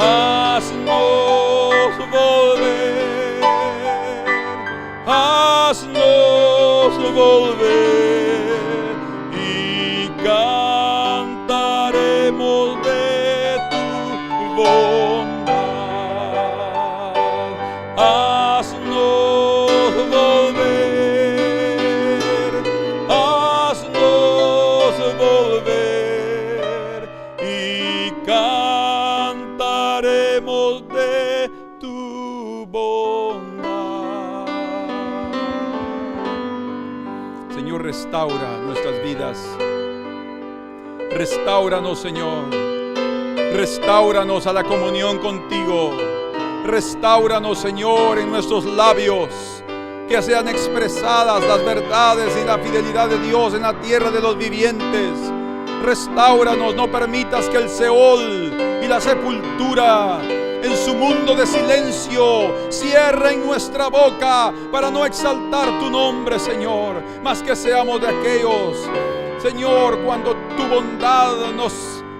Haznos volver, haznos volver, y cantaremos de Tu bondad. Haznos volver, haznos volver, y cantaremos de Tu bondad. Señor, restaura nuestras vidas. Restáuranos, Señor. Restáuranos a la comunión contigo. Restáuranos, Señor, en nuestros labios, que sean expresadas las verdades y la fidelidad de Dios en la tierra de los vivientes. Restáuranos, no permitas que el Seol y la sepultura en su mundo de silencio cierren nuestra boca para no exaltar tu nombre, Señor, mas que seamos de aquellos, Señor, cuando tu bondad nos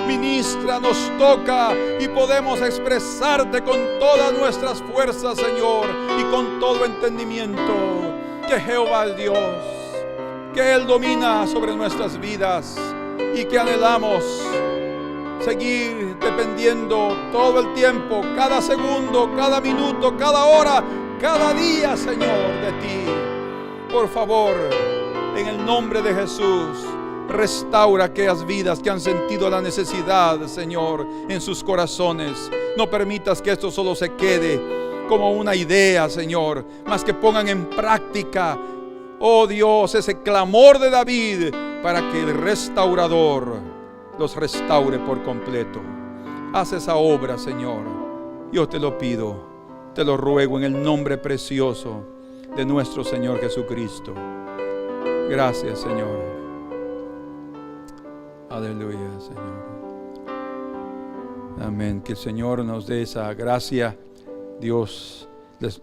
ministra, nos toca y podemos expresarte con todas nuestras fuerzas, Señor, y con todo entendimiento que Jehová es Dios, que Él domina sobre nuestras vidas y que anhelamos seguir dependiendo todo el tiempo, cada segundo, cada minuto, cada hora, cada día, Señor, de ti. Por favor, en el nombre de Jesús, restaura aquellas vidas que han sentido la necesidad, Señor, en sus corazones. No permitas que esto solo se quede como una idea, Señor, mas que pongan en práctica, oh Dios, ese clamor de David para que el restaurador los restaure por completo. Haz esa obra, Señor. Yo te lo pido, te lo ruego en el nombre precioso de nuestro Señor Jesucristo. Gracias, Señor. Aleluya, Señor. Amén. Que el Señor nos dé esa gracia, Dios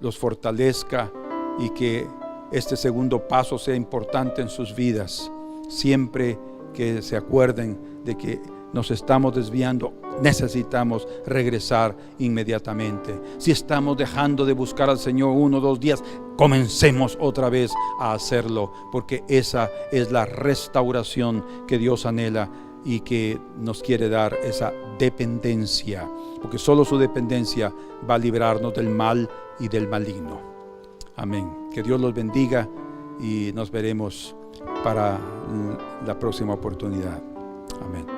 los fortalezca y que este segundo paso sea importante en sus vidas. Siempre que se acuerden de que nos estamos desviando, necesitamos regresar inmediatamente. Si estamos dejando de buscar al Señor 1 o 2 días, comencemos otra vez a hacerlo, porque esa es la restauración que Dios anhela y que nos quiere dar, esa dependencia, porque solo su dependencia va a librarnos del mal y del maligno. Amén. Que Dios los bendiga y nos veremos para la próxima oportunidad. Amén.